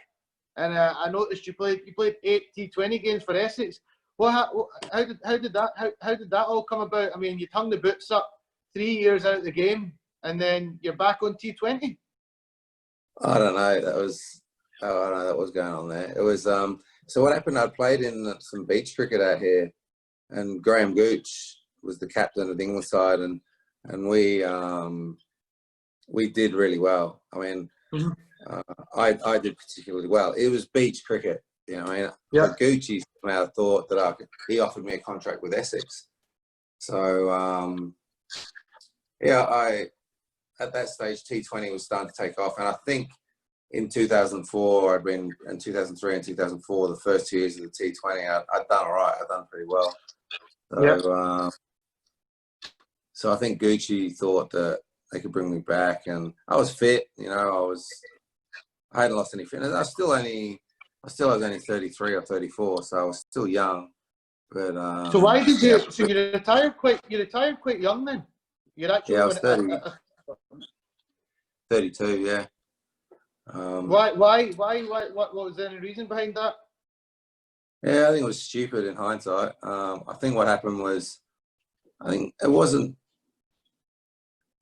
And I noticed you played 8 T20 games for Essex. How did that all come about? I mean, you hung the boots up 3 years out of the game, and then you're back on T20. I don't know. I don't know what was going on there. It was so what happened. I played in some beach cricket out here, and Graham Gooch was the captain of the England side, and we did really well. I mean, I did particularly well. It was beach cricket, But Gucci came out of thought that he offered me a contract with Essex. So at that stage T20 was starting to take off, and I think in 2004, I'd been in 2003 and 2004, the first 2 years of the T20, I'd done all right. I'd done pretty well. So, Yep. So I think Gucci thought that they could bring me back, and I was fit. You know, I hadn't lost any fitness. I was only 33 or 34, so I was still young. But So why did you? yeah, So you retired quite young then. You're actually. yeah, I was 32. Yeah. Why? What was there any reason behind that? Yeah, I think it was stupid in hindsight. I think what happened was, I think it wasn't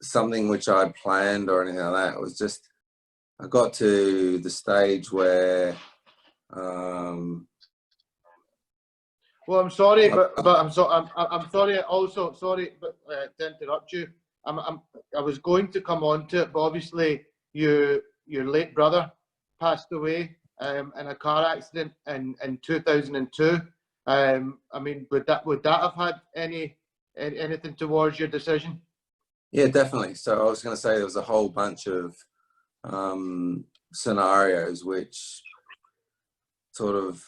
something which I'd planned or anything like that. It was just, I got to the stage where, Well, I'm sorry, but I'm sorry. Also, sorry, but to interrupt you. I was going to come on to it, but obviously your late brother passed away in a car accident in 2002. I mean, would that have had anything towards your decision? yeah, definitely. So I was going to say there was a whole bunch of scenarios which sort of,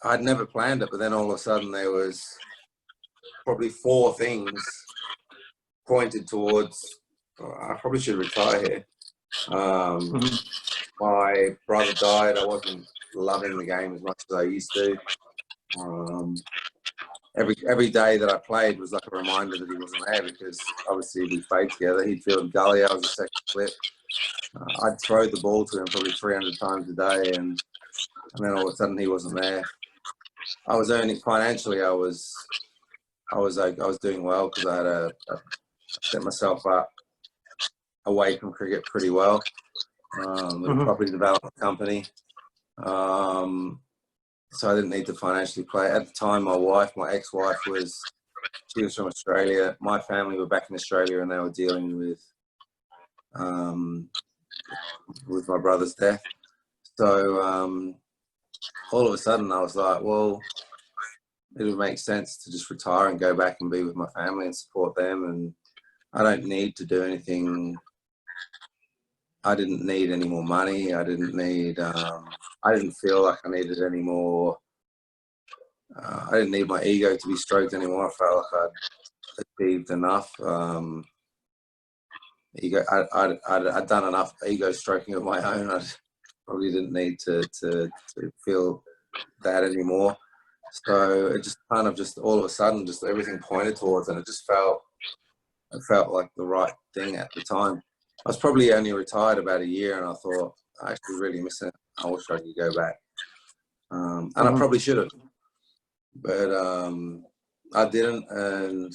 I'd never planned it, but then all of a sudden there was probably 4 things pointed towards, I probably should retire here. My brother died. I wasn't loving the game as much as I used to. Every day that I played was like a reminder that he wasn't there, because obviously we played together. He'd field gully, I was a second slip. I'd throw the ball to him probably 300 times a day, and then all of a sudden he wasn't there. I was earning financially. I was doing well because I had set myself up away from cricket pretty well with a property development company. So I didn't need to financially play. At the time, my ex-wife she was from Australia. My family were back in Australia, and they were dealing with my brother's death. So all of a sudden I was like, well, it would make sense to just retire and go back and be with my family and support them. And I don't need to do anything. I didn't need any more money. I didn't feel like I needed any more. I didn't need my ego to be stroked anymore. I felt like I'd achieved enough. I'd done enough ego stroking of my own. I probably didn't need to feel that anymore. So it just kind of just all of a sudden, just everything pointed towards, and it felt like the right thing at the time. I was probably only retired about a year, and I thought, I actually really miss it. I wish I could go back. And I probably should have, but I didn't. And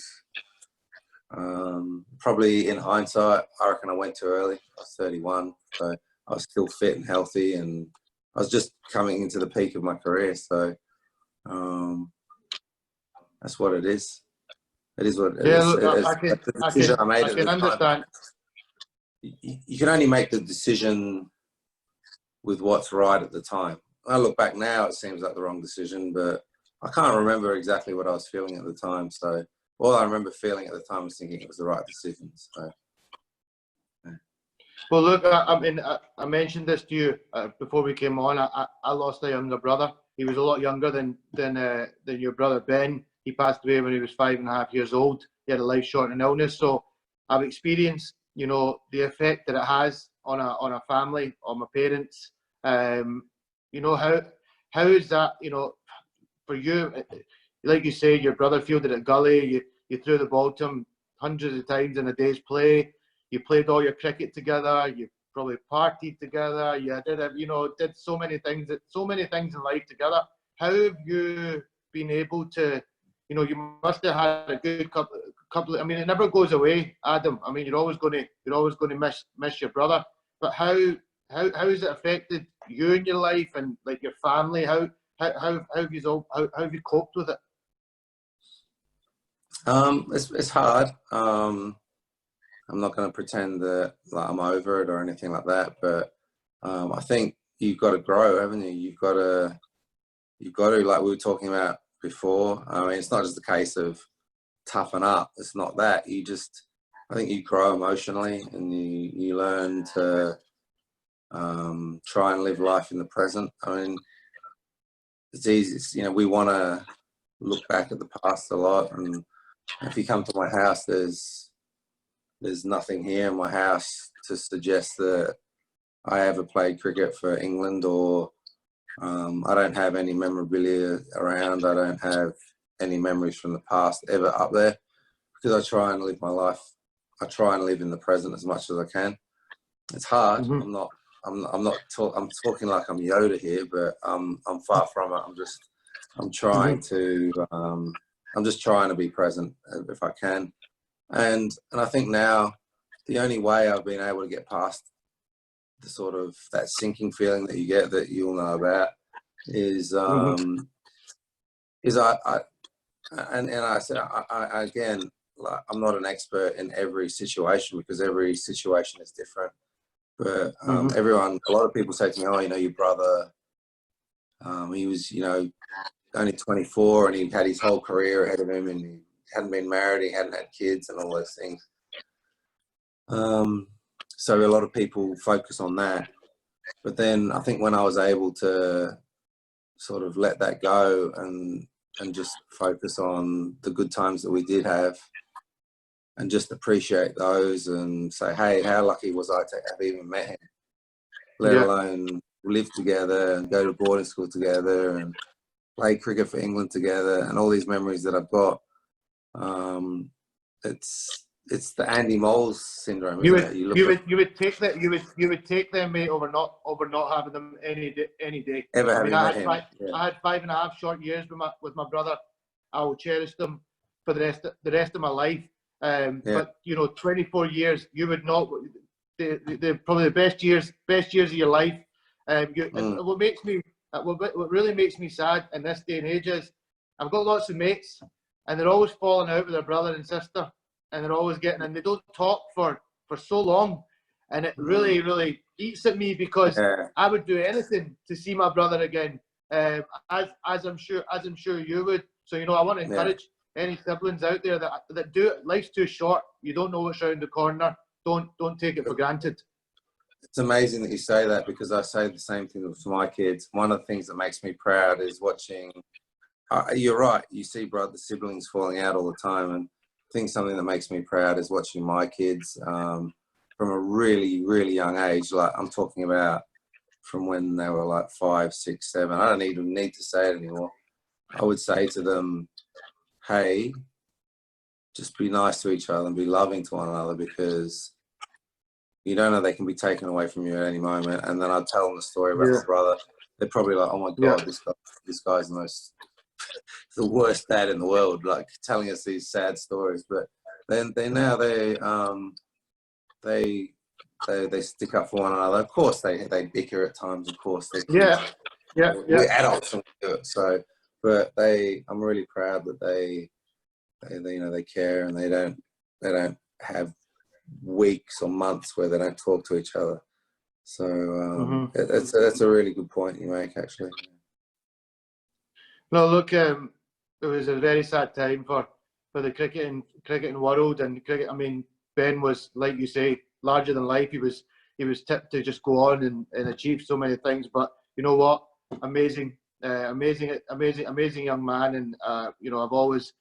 probably in hindsight, I reckon I went too early. I was 31, so I was still fit and healthy, and I was just coming into the peak of my career. So that's what it is. It is what it is. Look, The decision I made I at can the understand. time. You can only make the decision with what's right at the time. When I look back now, it seems like the wrong decision, but I can't remember exactly what I was feeling at the time. So all I remember feeling at the time was thinking it was the right decision. So. Yeah. Well, look, I mean, I mentioned this to you before we came on. I lost a younger brother. He was a lot younger than your brother Ben. He passed away when he was 5.5 years old. He had a life-shortening illness. So I've experienced, the effect that it has on a family, on my parents. How is that, for you? Like you say, your brother fielded at gully. You threw the ball to him hundreds of times in a day's play. You played all your cricket together. You probably partied together. You did so many things in life together. How have you been able to? You must have had a good couple. I mean, it never goes away, Adam. I mean, you're always going to miss your brother. But how has it affected you in your life and like your family? How have you coped with it? It's hard. I'm not going to pretend that I'm over it or anything like that, but I think you've got to grow, haven't you? You've got to, like we were talking about before. I mean, it's not just a case of toughen up. It's not that. I think you grow emotionally, and you learn to try and live life in the present. I mean, it's easy. It's, you know, we want to look back at the past a lot, and if you come to my house, there's nothing here in my house to suggest that I ever played cricket for England, or I don't have any memorabilia around. I don't have any memories from the past ever up there, because I try and live my life. I try and live in the present as much as I can. It's hard. I'm talking like I'm Yoda here, but I'm far from it. I'm trying to I'm just trying to be present if I can. And I think now the only way I've been able to get past the sort of that sinking feeling that you get, that you'll know about, is I said I again, like, I'm not an expert in every situation, because every situation is different. But a lot of people say to me, "Oh, you know, your brother, he was, you know, only 24 and he had his whole career ahead of him, and he hadn't been married, he hadn't had kids, and all those things." So a lot of people focus on that. But then I think when I was able to sort of let that go and just focus on the good times that we did have, and just appreciate those, and say, hey, how lucky was I to have even met him, let alone live together and go to boarding school together and play cricket for England together, and all these memories that I've got. It's the Andy Moles syndrome. You would take them, mate, over not having them any day. Ever having met him. I had 5.5 short years with my brother. I will cherish them for the rest of my life. But you know, 24 years, you would not. They're probably the best years of your life. And what really makes me sad in this day and age is I've got lots of mates, and they're always falling out with their brother and sister, and they're always and they don't talk for so long, and it really eats at me, because I would do anything to see my brother again, as I'm sure you would. So, you know, I want to encourage any siblings out there that do it. Life's too short. You don't know what's around the corner. Don't take it for granted. It's amazing that you say that, because I say the same thing to my kids. One of the things that makes me proud is watching. You're right. You see the siblings falling out all the time, and I think something that makes me proud is watching my kids from a really, really young age. Like, I'm talking about from when they were like 5, 6, 7. I don't even need to say it anymore. I would say to them, hey, just be nice to each other and be loving to one another, because you don't know, they can be taken away from you at any moment. And then I'd tell them the story about my brother. They're probably like, oh my God, this guy's the worst dad in the world, like telling us these sad stories. But then they stick up for one another. Of course they bicker at times, of course they we're adults and we do it. So, but I'm really proud that they you know, they care, and they don't have weeks or months where they don't talk to each other. So that's a really good point you make, actually. No, look, it was a very sad time for the cricketing world and cricket. I mean, Ben was, like you say, larger than life. He was tipped to just go on and achieve so many things. But you know what? Amazing young man. And you know, I've always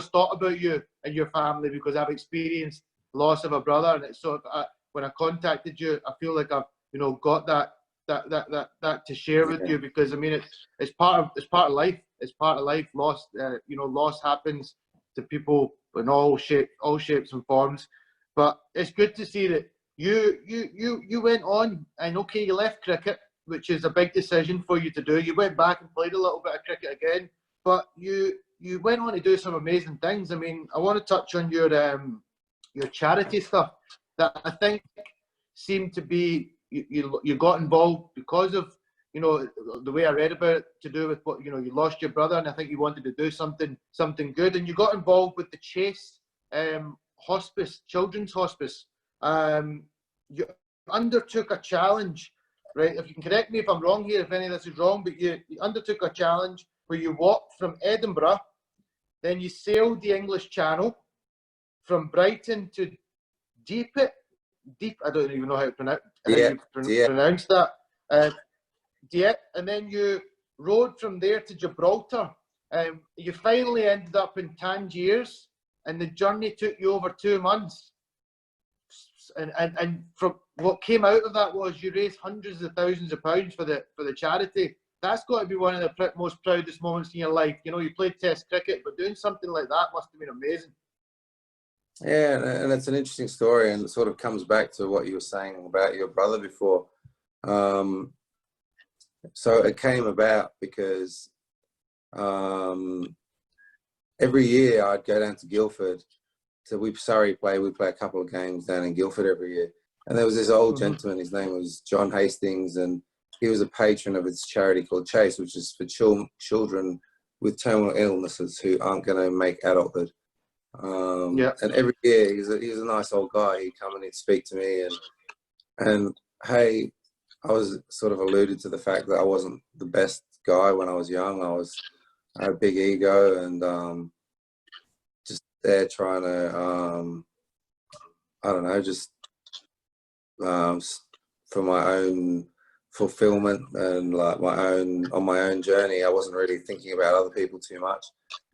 thought about you and your family, because I've experienced loss of a brother, and it's sort of when I contacted you, I feel like I've, you know, got that to share with you, because I mean, it's part of life. It's part of life. Loss, you know, loss happens to people in all shapes and forms. But it's good to see that you went on, and okay, you left cricket, which is a big decision for you to do. You went back and played a little bit of cricket again, but you went on to do some amazing things. I mean, I want to touch on your charity stuff that I think seemed to be you got involved because of, you know, the way I read about it, to do with what, you know, you lost your brother, and I think you wanted to do something good, and you got involved with the Chase hospice, children's hospice. You undertook a challenge, right? If you can correct me if I'm wrong here, if any of this is wrong, but you undertook a challenge where you walked from Edinburgh, then you sailed the English Channel from Brighton to Deepit, Deep. I don't even know how to pronounce Dieppe. pronounce that. Dieppe, and then you rode from there to Gibraltar. You finally ended up in Tangiers, and the journey took you over 2 months. And from what came out of that was you raised hundreds of thousands of pounds for the charity. That's got to be one of the most proudest moments in your life. You know, you played Test cricket, but doing something like that must have been amazing. Yeah, and it's an interesting story, and it sort of comes back to what you were saying about your brother before. So it came about because every year I'd go down to Guildford. So we play a couple of games down in Guildford every year. And there was this old gentleman, his name was John Hastings, and he was a patron of this charity called Chase, which is for children with terminal illnesses who aren't going to make adulthood. And every year, he's a nice old guy. He'd come and he'd speak to me, and hey, I was sort of alluded to the fact that I wasn't the best guy when I was young. I had a big ego, and just there trying to, I don't know, just for my own fulfillment and like on my own journey. I wasn't really thinking about other people too much.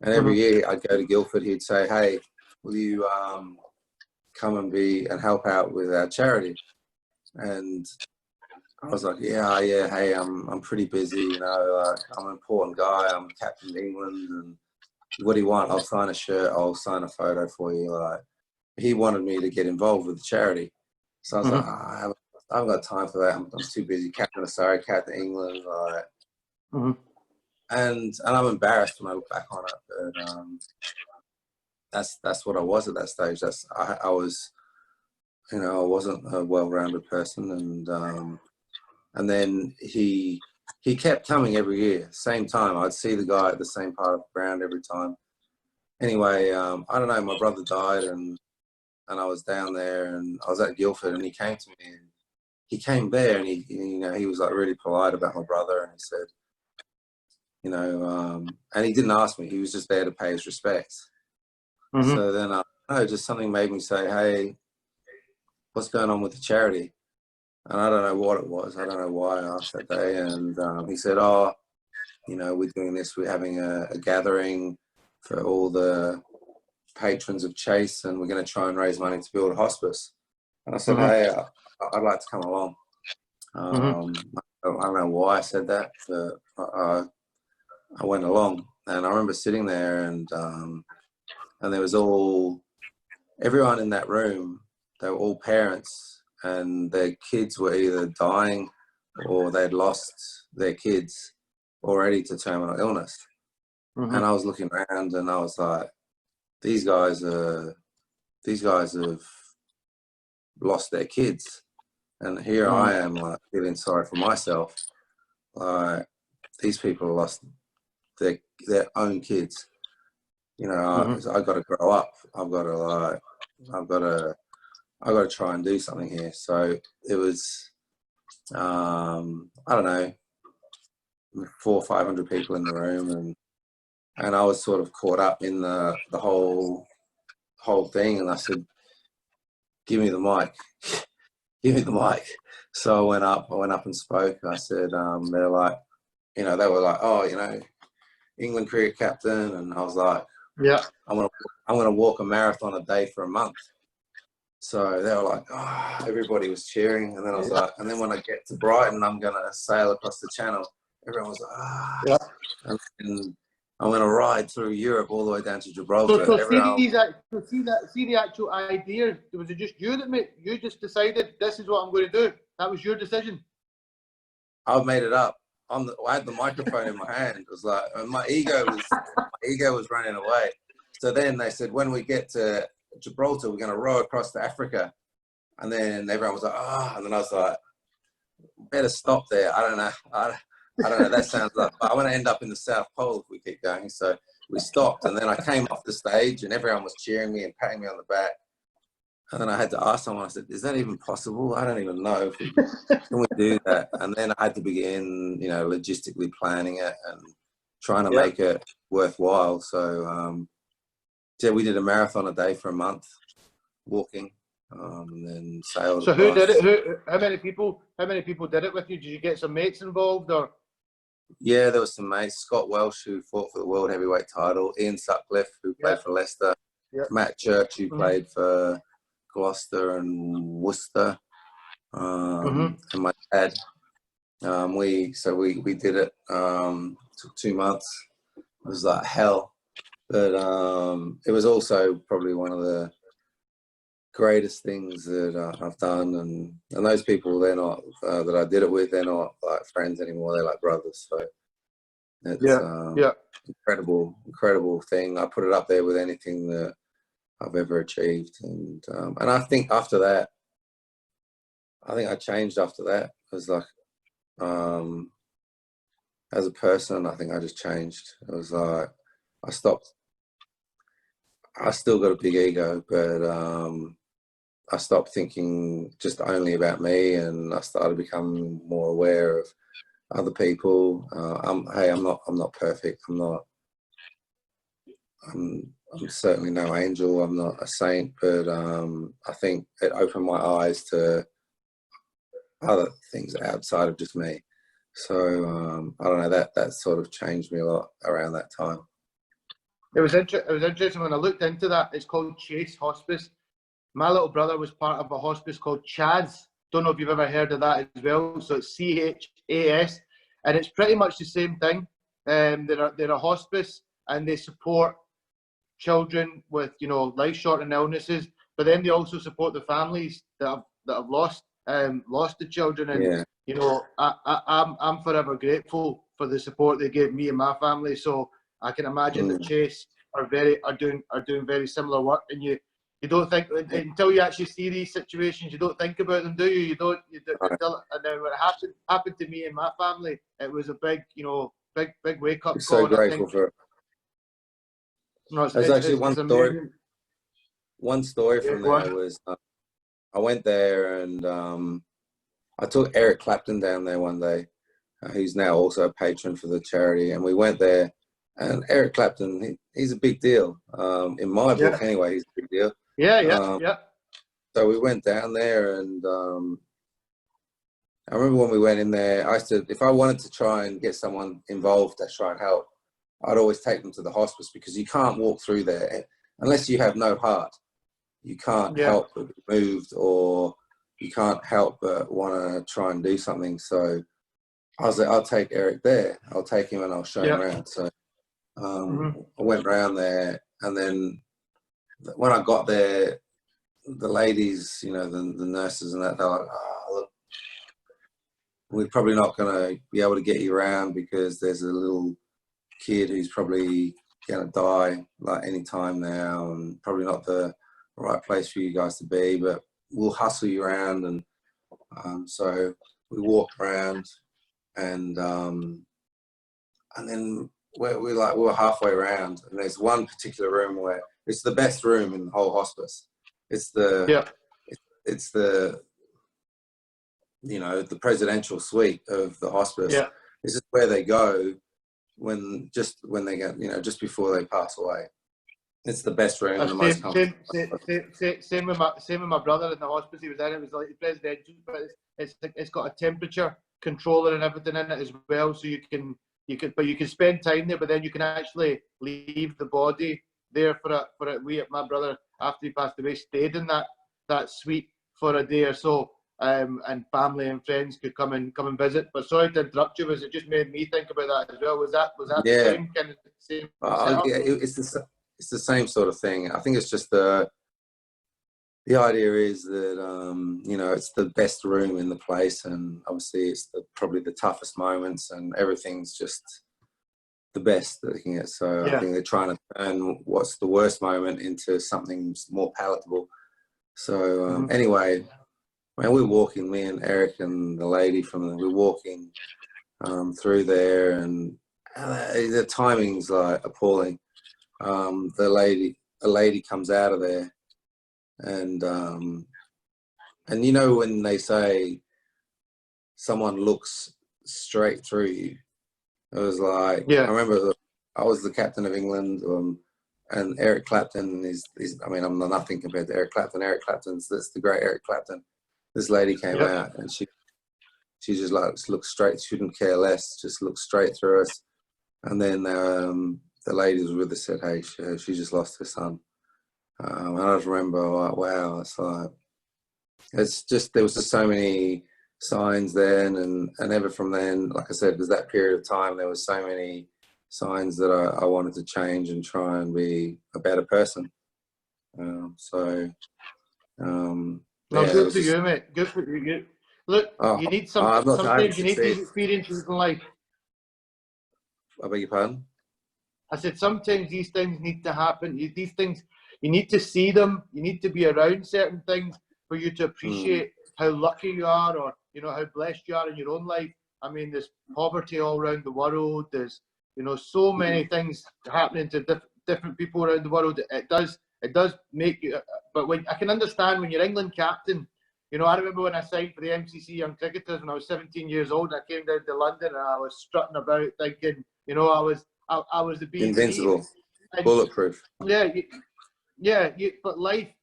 And every year I'd go to Guildford, he'd say, hey, will you come and help out with our charity? And I was like, yeah, hey, I'm pretty busy, you know, I'm an important guy, I'm captain of England, and what do you want? I'll sign a shirt, I'll sign a photo for you. Like, he wanted me to get involved with the charity. So I was like, I haven't got time for that. I'm too busy. Captain of Surrey, captain of England, like, and I'm embarrassed when I look back on it. But that's what I was at that stage. I was, you know, I wasn't a well-rounded person, and then he kept coming every year, same time. I'd see the guy at the same part of the ground every time. Anyway, I don't know, my brother died, and I was down there, and I was at Guildford, and he came to me, and he came there, and he was like really polite about my brother, and he said, you know, and he didn't ask me, he was just there to pay his respects. So then just something made me say, hey, what's going on with the charity? And I don't know what it was. I don't know why I asked that day. And he said, oh, you know, we're doing this. We're having a gathering for all the patrons of Chase, and we're going to try and raise money to build a hospice. And I said, hey, I'd like to come along. I don't know why I said that, but I went along. And I remember sitting there, and there was everyone in that room, they were all parents, and their kids were either dying or they'd lost their kids already to terminal illness. And I was looking around, and I was like, these guys have lost their kids, and here I am, like, feeling sorry for myself. Like, these people lost their own kids. You know, I got to grow up. I've got to try and do something here. So it was, I don't know, 400 or 500 people in the room, and I was sort of caught up in the whole thing. And I said, give me the mic, give me the mic. So I went up and spoke. I said, they're like, you know, they were like, oh, you know, England cricket captain. And I was like, yeah, I'm gonna walk a marathon a day for a month. So they were like, oh, everybody was cheering. And then I was like, and then when I get to Brighton, I'm gonna sail across the channel. Everyone was like, and I'm gonna ride through Europe all the way down to Gibraltar. So see the actual idea. Was it just you you just decided this is what I'm going to do? That was your decision. I made it up. I had the microphone in my hand. It was like, my ego was running away. So then they said, when we get to Gibraltar, we're going to row across to Africa. And then everyone was like, and then I was like, better stop there. I don't know. I don't know. That sounds like, I want to end up in the South Pole if we keep going. So we stopped, and then I came off the stage, and everyone was cheering me and patting me on the back. And then I had to ask someone, I said, is that even possible? I don't even know. Can we do that? And then I had to begin, you know, logistically planning it and trying to make it worthwhile. So, we did a marathon a day for a month, walking. and then sailed So who across. did it? How many people? How many people did it with you? Did you get some mates involved, or? Yeah, there was some mates. Scott Welsh, who fought for the world heavyweight title. Ian Sutcliffe, who played for Leicester. Matt Church, who played for Gloucester and Worcester. And my dad. We did it. Took 2 months. It was like hell, but it was also probably one of the greatest things that I've done. And those people, they're not that I did it with. They're not like friends anymore. They're like brothers. So it's incredible thing. I put it up there with anything that I've ever achieved. And I think after that, I think I changed after that. It was like, as a person, I think I just changed. It was like, I stopped. I still got a big ego, but I stopped thinking just only about me, and I started becoming more aware of other people. I'm not perfect. I'm certainly no angel. I'm not a saint, but I think it opened my eyes to other things outside of just me. So I don't know, that sort of changed me a lot around that time. It was interesting when I looked into that. It's called Chase Hospice. My little brother was part of a hospice called Chaz. Don't know if you've ever heard of that as well. So it's CHAS, and it's pretty much the same thing. They're a hospice, and they support children with life-shortening illnesses, but then they also support the families that have lost the children. And I'm forever grateful for the support they gave me and my family. So I can imagine that Chase are doing very similar work. And you don't think until you actually see these situations, you don't think about them, do you? You don't. And then when it happened to me and my family, it was a big wake up call. So grateful for it. No, There's actually one story from there was I went there and I took Eric Clapton down there one day. He's now also a patron for the charity, and we went there. And Eric Clapton, he's a big deal in my book anyway. He's a big deal. Yeah. So we went down there, and I remember when we went in there, I said if I wanted to try and get someone involved to try and help, I'd always take them to the hospice, because you can't walk through there unless you have no heart. You can't help but be moved, or you can't help but want to try and do something. So I was like, I'll take Eric there. I'll take him and I'll show him around. So I went around there, and then when I got there, the ladies, the nurses and that, they're like, oh, look, we're probably not going to be able to get you around because there's a little kid who's probably going to die like any time now, and probably not the right place for you guys to be, but we'll hustle you around. And so we walked around, and then we were halfway around, and there's one particular room where it's the best room in the whole hospice. It's the the presidential suite of the hospice. This is where they go when they get just before they pass away. It's the best room and the most comfortable. Same with my brother in the hospice. He was in it. It was like presidential, but it's got a temperature controller and everything in it as well. So you can spend time there, but then you can actually leave the body there for it. My brother, after he passed away, stayed in that suite for a day or so, and family and friends could come and visit. But sorry to interrupt you, it just made me think about that as well. Was that the same kind of same setup? It's the same sort of thing. I think it's just the idea is that it's the best room in the place, and obviously it's probably the toughest moments, and everything's just the best that they can get. So I think they're trying to turn what's the worst moment into something more palatable. So anyway, when we're walking, me and Eric and the lady we're walking through there, and the timing's like appalling. A lady comes out of there, and when they say someone looks straight through you, it was like I remember I was the captain of England, and Eric Clapton is I mean, I'm nothing compared to Eric Clapton. Eric Clapton's, that's the great Eric Clapton. This lady came out and she just like looked straight, she didn't care less, just looked straight through us. And then the lady was with us said, hey, she just lost her son. And I just remember, like, wow, it's just, there was just so many signs then, and ever from then, like I said, there's that period of time, there was so many signs that I wanted to change and try and be a better person. No, yeah, good for you, mate. Good for you. Look, you need sometimes you need these experiences in life. I beg your pardon? I said sometimes these things need to happen. These things, you need to see them. You need to be around certain things for you to appreciate how lucky you are, or you know how blessed you are in your own life. I mean, there's poverty all around the world. There's so many things happening to different people around the world. It does make you. But when I can understand when you're England captain, I remember when I signed for the MCC Young Cricketers when I was 17 years old. I came down to London and I was strutting about thinking, I was the BBC. Invincible, bulletproof. Yeah, but life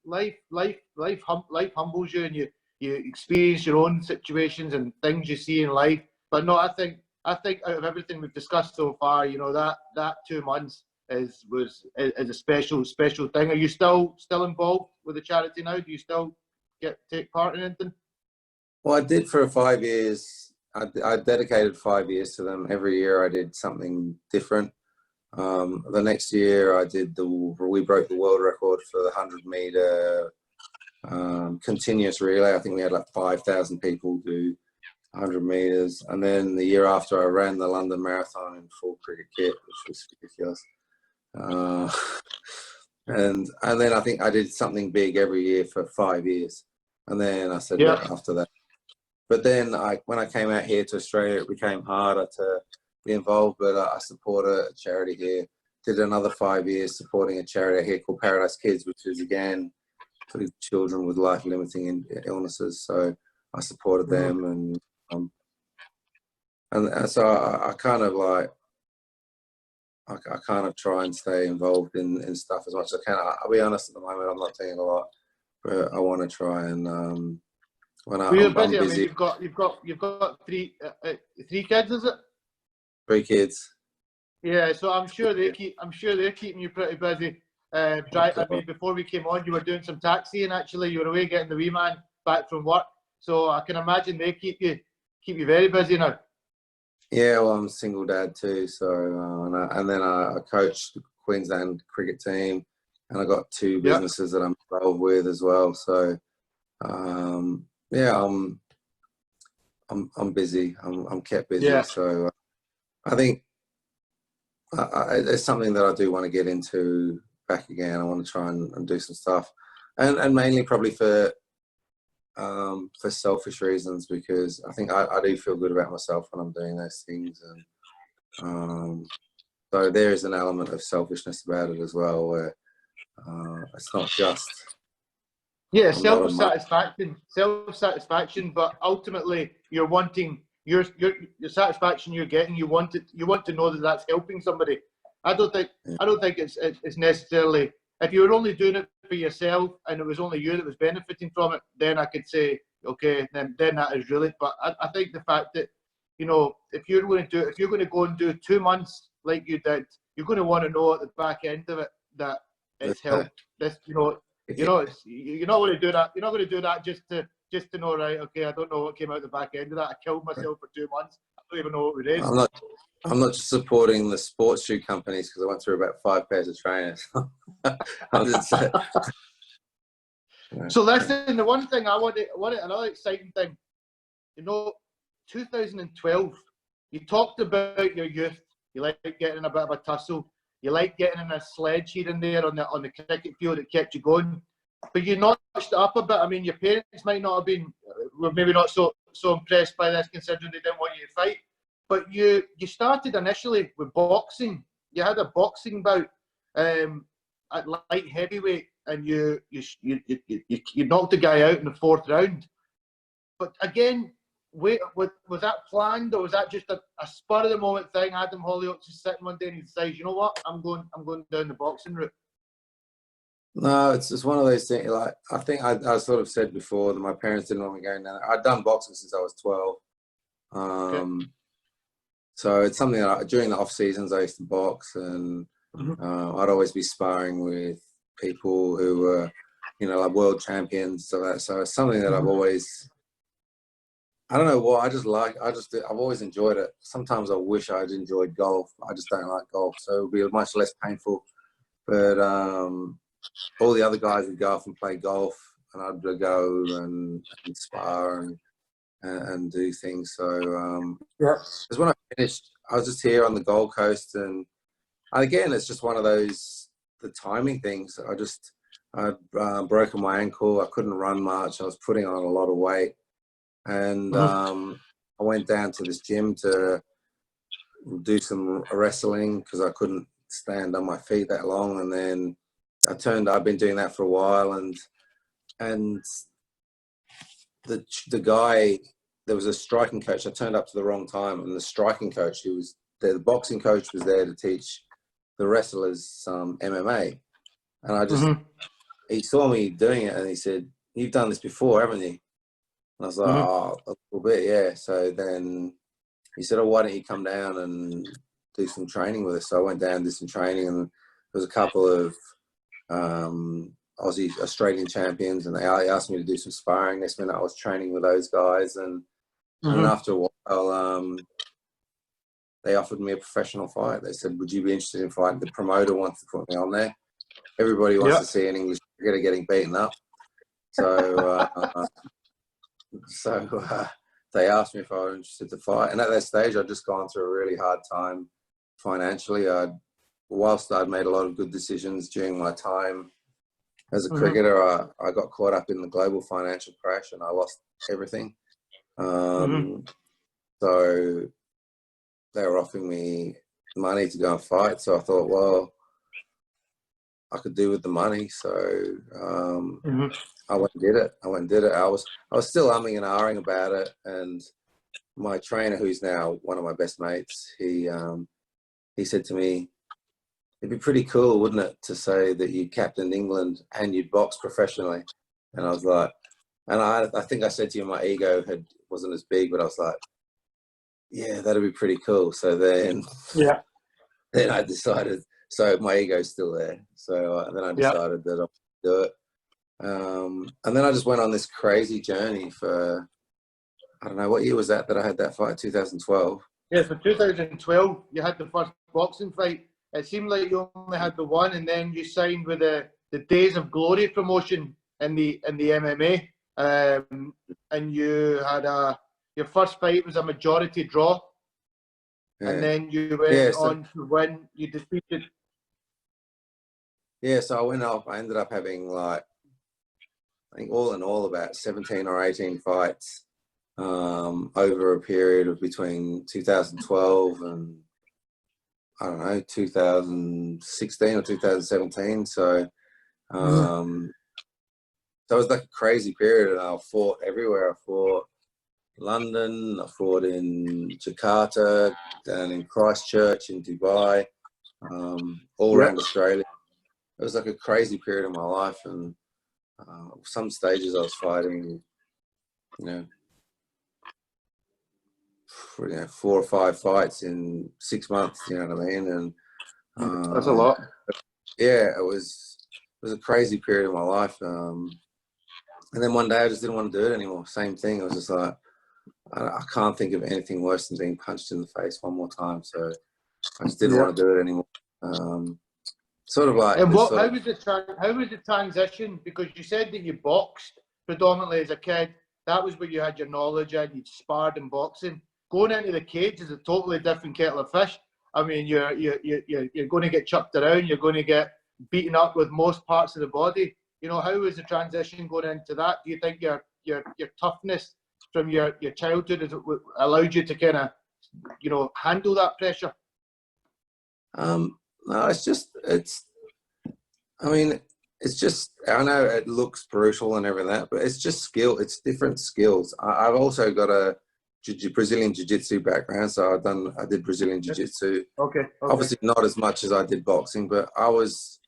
humbles you, and you experience your own situations and things you see in life. But no, I think out of everything we've discussed so far, that 2 months is a special thing. Are you still involved with the charity now? Do you still take part in anything? Well, I did for 5 years. I dedicated 5 years to them. Every year I did something different. The next year I did we broke the world record for the 100-meter continuous relay. I think we had like 5,000 people do 100 meters. And then the year after I ran the London Marathon in full cricket kit, which was ridiculous. And then I think I did something big every year for 5 years. And then I said, look, after that. But then when I came out here to Australia, it became harder to be involved, but I support a charity here. Did another 5 years supporting a charity here called Paradise Kids, which is again for children with life-limiting illnesses. So I supported them, and so I kind of like, I kind of try and stay involved in stuff as much as I can. I'll be honest, at the moment I'm not doing a lot, but I want to try and when I'm busy. I mean, you've got three kids, is it? 3 kids. Yeah, so I'm sure they're keeping you pretty busy. I mean, before we came on, you were doing some taxiing. Actually, you were away getting the wee man back from work. So I can imagine they keep you very busy now. Yeah, well, I'm a single dad too. So and then I coach the Queensland cricket team, and I got 2 businesses that I'm involved with as well. So yeah, I'm busy. I'm kept busy. Yeah. So I think it's something that I do want to get into back again. I want to try and do some stuff, and mainly probably for selfish reasons, because I think I do feel good about myself when I'm doing those things, and so there is an element of selfishness about it as well, where it's not just self-satisfaction, but ultimately you're wanting your satisfaction you're getting. You want to know that that's helping somebody. I don't think it's necessarily, if you were only doing it for yourself and it was only you that was benefiting from it, then I could say, okay, then that is really. But I think the fact that, if you're going to go and do 2 months like you did, you're going to want to know at the back end of it that it's helped. This, you're not going to do that. You're not going to do that just to know, right? Okay, I don't know what came out the back end of that. I killed myself for 2 months. I don't even know what it is. I'm not just supporting the sports shoe companies because I went through about 5 pairs of trainers. So listen, the one thing I wanted another exciting thing. 2012. You talked about your youth. You like getting in a bit of a tussle. You like getting in a sledge here and there on the cricket field that kept you going. But you notched it up a bit. I mean, your parents might not have been, were maybe not so impressed by this, considering they didn't want you to fight. But you started initially with boxing. You had a boxing bout at light heavyweight, and you knocked a guy out in the 4th round. But again, was that planned, or was that just a spur of the moment thing? Adam Hollioake just sitting one day and he decides, you know what, I'm going down the boxing route. No, it's just one of those things. Like I think I sort of said before that my parents didn't want me going down there. I'd done boxing since I was 12. Okay. So it's something that during the off seasons I used to box, and I'd always be sparring with people who were, you know, like world champions. So it's something that I've always. I don't know why. I've always enjoyed it. Sometimes I wish I'd enjoyed golf. I just don't like golf, so it would be much less painful. But all the other guys would go off and play golf, and I'd go and spar and do things. So because when I finished, I was just here on the Gold Coast, and again, it's just one of those the timing things. I'd broken my ankle. I couldn't run much. I was putting on a lot of weight, and I went down to this gym to do some wrestling because I couldn't stand on my feet that long, and then I've been doing that for a while, and the guy, there was a striking coach. I turned up to the wrong time, and the striking coach, who was there, the boxing coach was there to teach the wrestlers some MMA, and he saw me doing it, and he said, "You've done this before, haven't you?" And I was like, "Oh, a little bit, yeah." So then he said, "Oh, why don't you come down and do some training with us?" So I went down and did some training, and there was a couple of Australian champions, and they asked me to do some sparring. Next minute I was training with those guys, and after a while they offered me a professional fight. They said, "Would you be interested in fighting?" The promoter wants to put me on there. Everybody wants to see an English cricketer getting beaten up. So they asked me if I was interested to fight, and at that stage I'd just gone through a really hard time financially. Whilst I'd made a lot of good decisions during my time as a cricketer, I got caught up in the global financial crash and I lost everything. So they were offering me money to go and fight. So I thought, well, I could do with the money. So I went and did it. I was still umming and ahhing about it. And my trainer, who's now one of my best mates, he said to me, "It'd be pretty cool, wouldn't it, to say that you captained England and you'd box professionally?" And I was like, and I think I said to you, my ego wasn't as big, but I was like, yeah, that'd be pretty cool. So then I decided, so my ego's still there. So then I decided that I'll do it. And then I just went on this crazy journey for, I don't know, what year was that I had that fight? 2012. Yeah, for 2012, you had the first boxing fight. It seemed like you only had the one, and then you signed with the Days of Glory promotion in the MMA, and you had your first fight was a majority draw, and then you went on to win. You defeated. Yeah, so I went off. I ended up having, like, I think all in all about 17 or 18 fights over a period of between 2012 and, I don't know, 2016 or 2017. So so it was like a crazy period, and I fought everywhere. I fought London, I fought in Jakarta, down in Christchurch, in Dubai, all around Australia. It was like a crazy period of my life, and some stages I was fighting, you know, 4 or 5 fights in 6 months. You know what I mean? And that's a lot. Yeah, it was a crazy period of my life. And then one day I just didn't want to do it anymore. Same thing. I was just like, I can't think of anything worse than being punched in the face one more time. So I just didn't want to do it anymore. Sort of like. And how was the transition? Because you said that you boxed predominantly as a kid. That was where you had your knowledge in. You'd sparred in boxing. Going into the cage is a totally different kettle of fish. I mean, you're going to get chucked around. You're going to get beaten up with most parts of the body. You know, how was the transition going into that? Do you think your toughness from your childhood has allowed you to kind of, you know, handle that pressure? No, I know it looks brutal and everything, but it's just skill. It's different skills. I've also got a Brazilian Jiu-Jitsu background, so I did Brazilian Jiu-Jitsu. Okay. Obviously not as much as I did boxing, but I was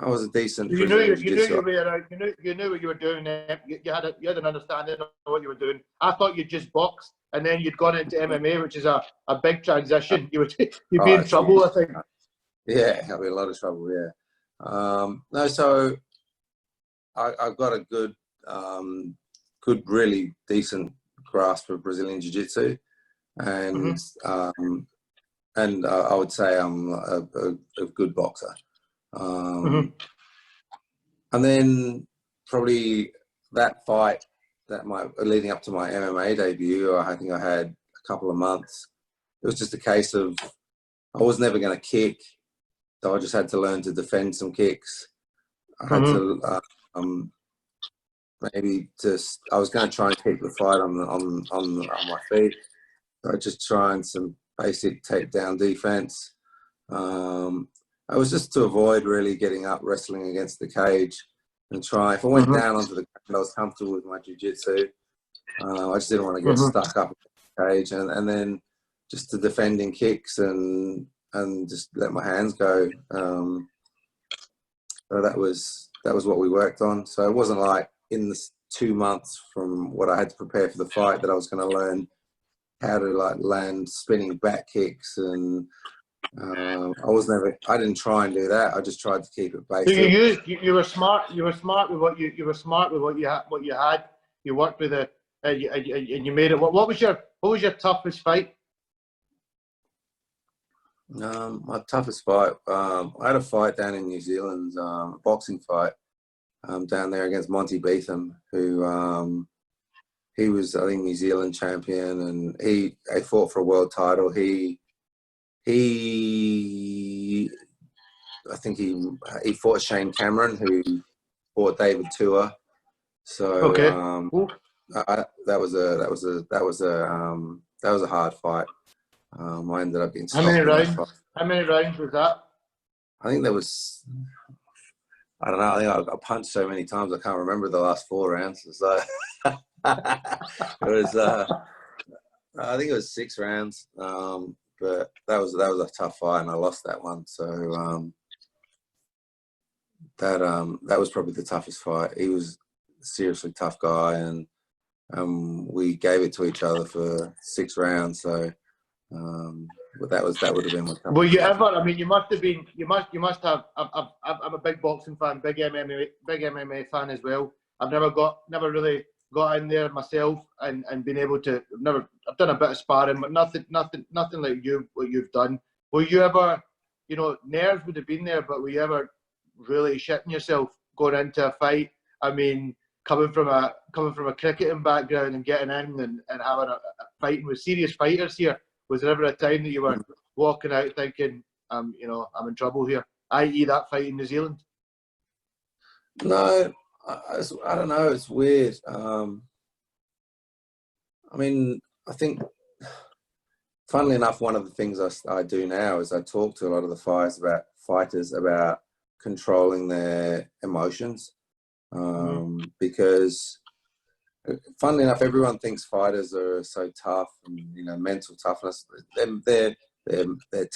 I was a decent You Brazilian knew Jiu-Jitsu. you were around. You knew what you were doing. You had an understanding of what you were doing. I thought you'd just boxed and then you'd gone into MMA, which is a big transition. You'd be in it's trouble, huge. I think. Yeah, I'll be in a lot of trouble. Yeah. No, so I've got a good, really decent grasp of Brazilian Jiu-Jitsu, and I would say I'm a good boxer. And then probably that fight, leading up to my MMA debut, I think I had a couple of months. It was just a case of I was never going to kick, so I just had to learn to defend some kicks. I had to I was going to try and keep the fight on my feet. So just trying some basic takedown defense. I was just to avoid really getting up wrestling against the cage and try. If I went down onto the ground, I was comfortable with my jiu-jitsu. I just didn't want to get stuck up in the cage, and then just the defending kicks and just let my hands go. So that was what we worked on. So it wasn't like in the 2 months from what I had to prepare for the fight that I was going to learn how to like land spinning back kicks, and I didn't try and do that. I just tried to keep it basic. So you were smart. You were smart with what you had. You worked with it, and you made it. What was your toughest fight? My toughest fight. I had a fight down in New Zealand, a boxing fight, down there against Monty Beetham, who he was, I think, New Zealand champion, and he fought for a world title. I think he fought Shane Cameron, who fought David Tua. So that was a hard fight. I ended up getting stopped. How many rounds was that? I think there was. I don't know. I think I got punched so many times I can't remember the last 4 rounds. So it was. I think it was 6 rounds. But that was a tough fight, and I lost that one. So that was probably the toughest fight. He was a seriously tough guy, and we gave it to each other for 6 rounds. So but that would have been my toughest. Were you ever? I mean, you must have been. You must have. I'm a big boxing fan, big MMA fan as well. I've never really got in there myself and been able to. I've done a bit of sparring, but nothing like what you've done. Were you ever, nerves would have been there, but were you ever really shitting yourself going into a fight? I mean, coming from a cricketing background and getting in and having a fighting with serious fighters here, was there ever a time that you were walking out thinking, I'm in trouble here, i.e. that fight in New Zealand? No. I don't know. It's weird. I mean, I think, funnily enough, one of the things I do now is I talk to a lot of the fighters about controlling their emotions, because, funnily enough, everyone thinks fighters are so tough and mental toughness. They're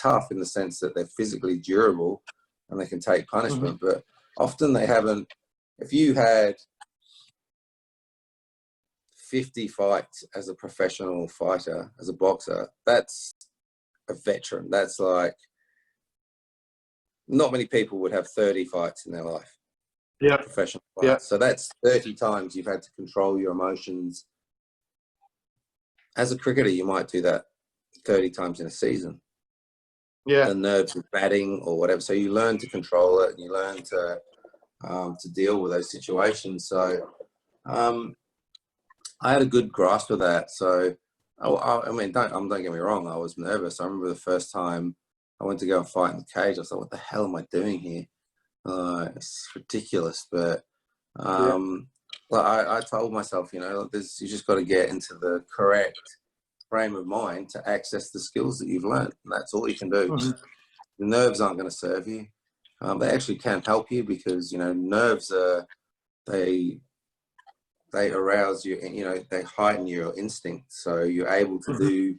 tough in the sense that they're physically durable and they can take punishment, but often they haven't. If you had 50 fights as a professional fighter, as a boxer, that's a veteran. That's like, not many people would have 30 fights in their life. Yeah. Professional fights. Yeah. So that's 30 times you've had to control your emotions. As a cricketer, you might do that 30 times in a season. Yeah. The nerves of batting or whatever. So you learn to control it, and you learn to deal with those situations. So I had a good grasp of that. So I mean, don't get me wrong, I was nervous. I remember the first time I went to go and fight in the cage, I thought, what the hell am I doing here? It's ridiculous. But I told myself, you just got to get into the correct frame of mind to access the skills that you've learned. And that's all you can do. The nerves aren't going to serve you. They actually can help you, because nerves they arouse you, they heighten your instinct, so you're able to do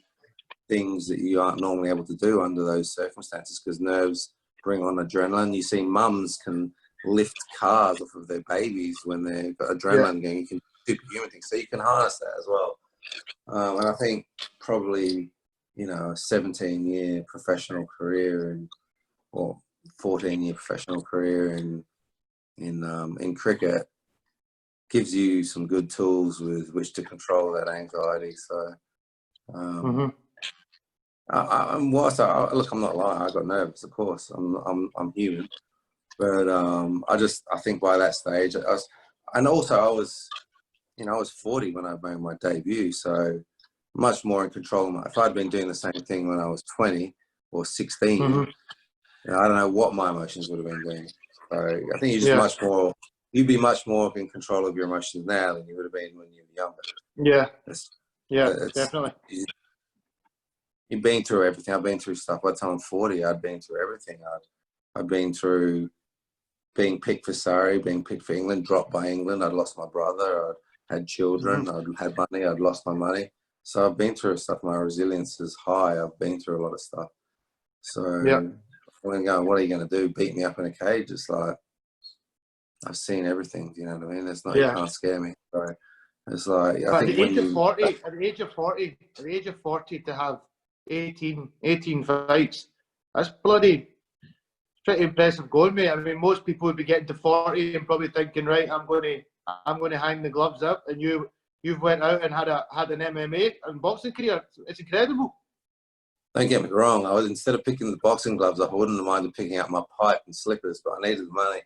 things that you aren't normally able to do under those circumstances, because nerves bring on adrenaline. You see mums can lift cars off of their babies when they've got adrenaline going. You can do superhuman things, so you can harness that as well. And I think probably, you know, a 17-year professional career or 14-year professional career in cricket gives you some good tools with which to control that anxiety. So, look, I'm not lying. I got nervous, of course. I'm human, but I think by that stage, I was 40 when I made my debut, so much more in control of my. If I'd been doing the same thing when I was 20 or 16, you know, I don't know what my emotions would have been doing. So I think you'd be much more in control of your emotions now than you would have been when you were younger. Definitely. You've been through everything. I've been through stuff. By the time I'm 40, I'd been through everything. I've been through being picked for Surrey, being picked for England, dropped by England. I'd lost my brother. I'd had children. I'd had money. I'd lost my money. So I've been through stuff. My resilience is high. I've been through a lot of stuff. So when going, what are you going to do? Beat me up in a cage? It's like, I've seen everything. Do you know what I mean? It's not, you can't scare me. So it's like, I think at the age of 40 to have 18 fights, that's pretty impressive going, mate. I mean, most people would be getting to 40 and probably thinking, right, I'm going to hang the gloves up, and you've went out and had an MMA and boxing career. It's incredible. Don't get me wrong. Instead of picking the boxing gloves up, I wouldn't have minded picking up my pipe and slippers, but I needed the money.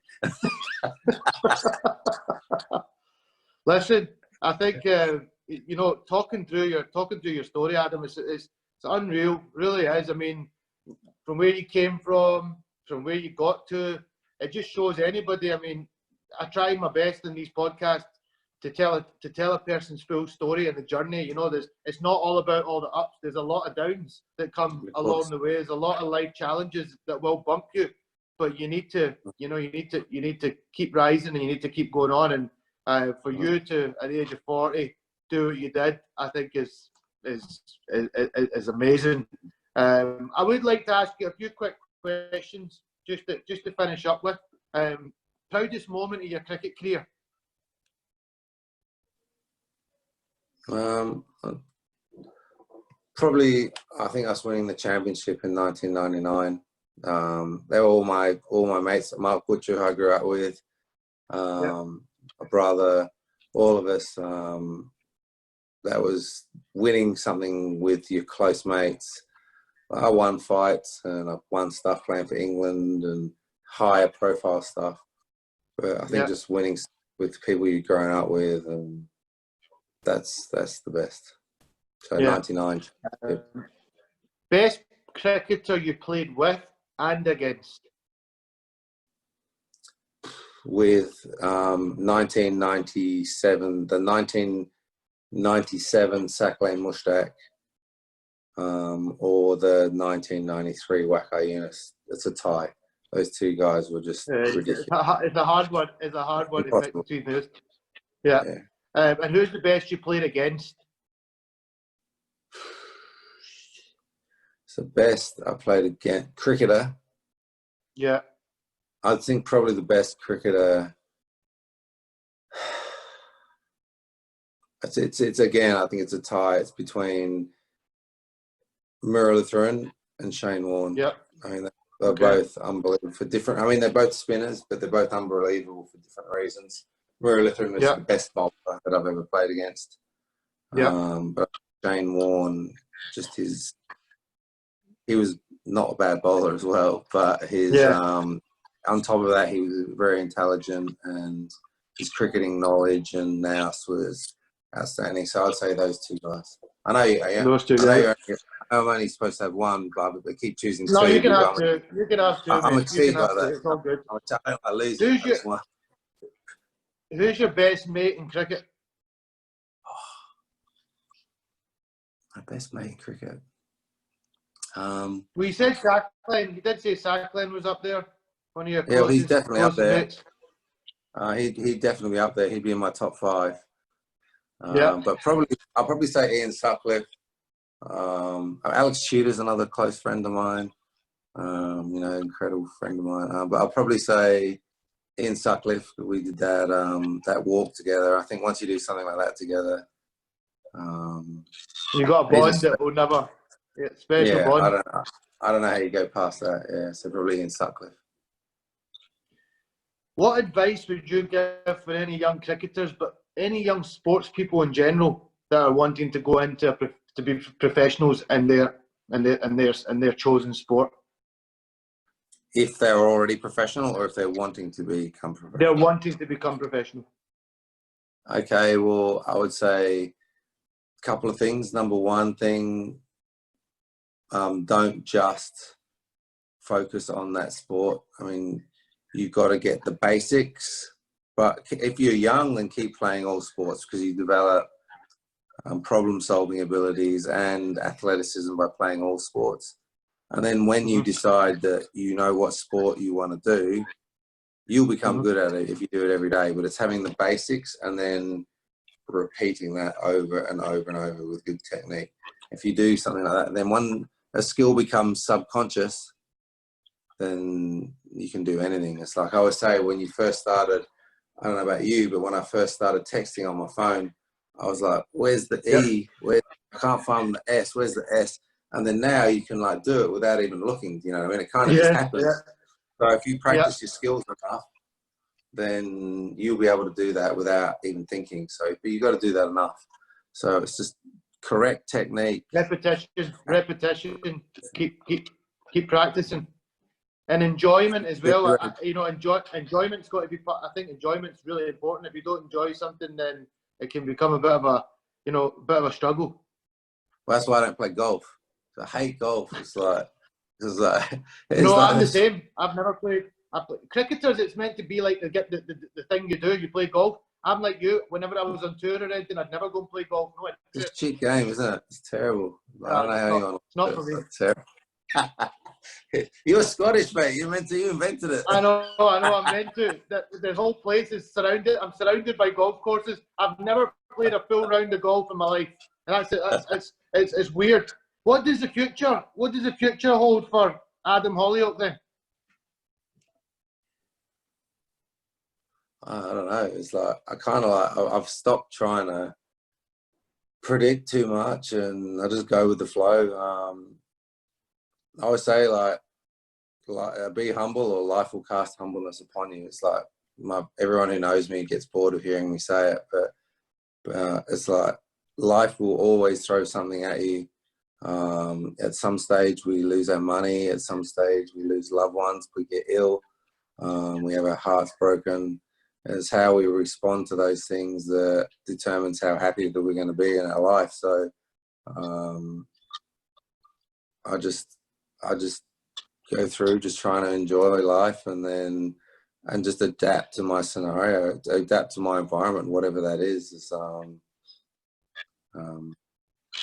Listen, I think talking through your story, Adam, it's unreal, really is. I mean, from where you came from where you got to, it just shows anybody. I mean, I try my best in these podcasts to tell a person's full story and the journey. You know, it's not all about all the ups. There's a lot of downs that come along the way. There's a lot of life challenges that will bump you, but you need to keep rising, and you need to keep going on. And for you to, at the age of 40, do what you did, I think is amazing. I would like to ask you a few quick questions just to finish up with. Proudest moment of your cricket career? Probably, I think us winning the championship in 1999. They were all my mates. Mark Butcher, who I grew up with, my brother, all of us. That was winning something with your close mates. I won fights and I won stuff playing for England and higher profile stuff. But I think just winning with people you're growing up with, and that's the best. So 99. Best cricketer you played with and against? With 1997, the 1997 Sack Lane Mushtaq, or the 1993 Waqar Yunus. It's a tie. Those two guys were just ridiculous. It's a hard one. It's a hard one to pick between those. Yeah. And who's the best you played against? It's the best I played against. Cricketer. Yeah. I think probably the best cricketer. It's again, I think it's a tie. It's between Muralitharan and Shane Warne. Yeah. I mean, they're both unbelievable for different. I mean, they're both spinners, but they're both unbelievable for different reasons. Muralitharan is the best bowler that I've ever played against. But Shane Warne, just he was not a bad bowler as well, but on top of that, he was very intelligent, and his cricketing knowledge and nous was outstanding. So I'd say those two guys. I know those two guys. I'm only supposed to have one, but they keep choosing two. No, you can have two. You can have two. I'm excited by that. It's all good. I lose. Who's your best mate in cricket? My best mate in cricket. Well, you said Sackline. You did say Sackline was up there. One of your closest, he's definitely up there. He'd definitely be up there. He'd be in my top 5. But I'll probably say Ian Sutcliffe. Alex Tudor's another close friend of mine. Incredible friend of mine. But I'll probably say in Sutcliffe. We did that that walk together. I think once you do something like that together, You got a bond that will never, special yeah, bond. I don't know how you go past that. Yeah, so probably in Sutcliffe. What advice would you give for any young cricketers, but any young sports people in general that are wanting to go into to be professionals in their chosen sport? If they're already professional, or if they're wanting to become professional? They're wanting to become professional. Okay, well, I would say a couple of things. Number one thing, don't just focus on that sport. I mean, you've got to get the basics, but if you're young, then keep playing all sports, because you develop problem-solving abilities and athleticism by playing all sports. And then when you decide that you know what sport you want to do, you'll become good at it if you do it every day. But it's having the basics and then repeating that over and over and over with good technique. If you do something like that, then when a skill becomes subconscious, then you can do anything. It's like I always say, when you first started, I don't know about you, but when I first started texting on my phone, I was like, where's the E? I can't find the S. Where's the S? And then now you can like do it without even looking, you know what I mean? It kind of just happens. So if you practice your skills enough, then you'll be able to do that without even thinking. So, but you got to do that enough. So it's just correct technique. Repetition, keep practicing. And enjoyment as well. You know, enjoyment's got to be part. I think enjoyment's really important. If you don't enjoy something, then it can become a bit of a struggle. Well, that's why I don't play golf. I hate golf. I'm the same. I've never played. Cricketers, it's meant to be like the thing you do. You play golf. I'm like you. Whenever I was on tour or anything, I'd never go and play golf. No, it's a cheap game, isn't it? It's terrible. I don't know how you want to. It's not for me. It's terrible. You're Scottish, mate. You invented it. I know. I'm meant to. The whole place is surrounded. I'm surrounded by golf courses. I've never played a full round of golf in my life, and that's it. It's weird. What does the future hold for Adam Hollioake then? I don't know. It's like I've stopped trying to predict too much, and I just go with the flow. I always say like be humble, or life will cast humbleness upon you. It's like everyone who knows me gets bored of hearing me say it, but it's like life will always throw something at you. At some stage we lose our money. At some stage we lose loved ones. We get ill. We have our hearts broken. It's how we respond to those things that determines how happy that we're going to be in our life. So I just go through just trying to enjoy life, and just adapt to my scenario, adapt to my environment, whatever that is.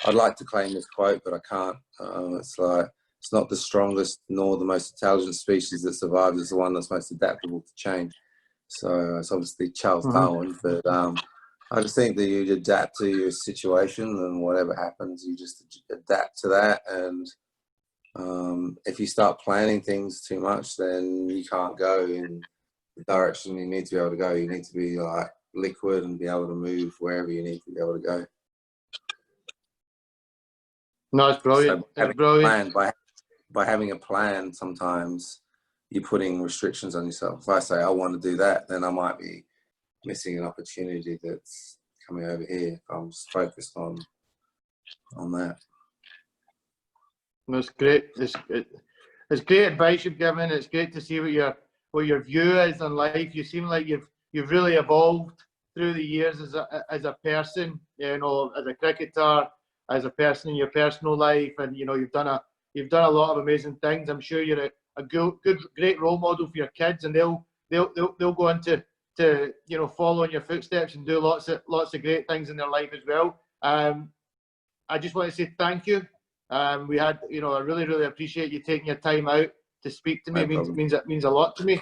I'd like to claim this quote, but I can't. It's like, it's not the strongest nor the most intelligent species that survives. It's the one that's most adaptable to change. So it's obviously Charles Darwin, but I just think that you adapt to your situation, and whatever happens, you just adapt to that. And if you start planning things too much, then you can't go in the direction you need to be able to go. You need to be like liquid and be able to move wherever you need to be able to go. No, it's brilliant. So it's brilliant. By having a plan, sometimes you're putting restrictions on yourself. If I say I want to do that, then I might be missing an opportunity that's coming over here if I'm just focused on that. That's great. It's great advice you've given. It's great to see what your view is on life. You seem like you've really evolved through the years as a person. You know, as a cricketer, as a person in your personal life, and you know you've done a lot of amazing things. I'm sure you're a great role model for your kids, and they'll go into follow in your footsteps and do lots of great things in their life as well. I just want to say thank you. We had, I really appreciate you taking your time out to speak to me. It means a lot to me.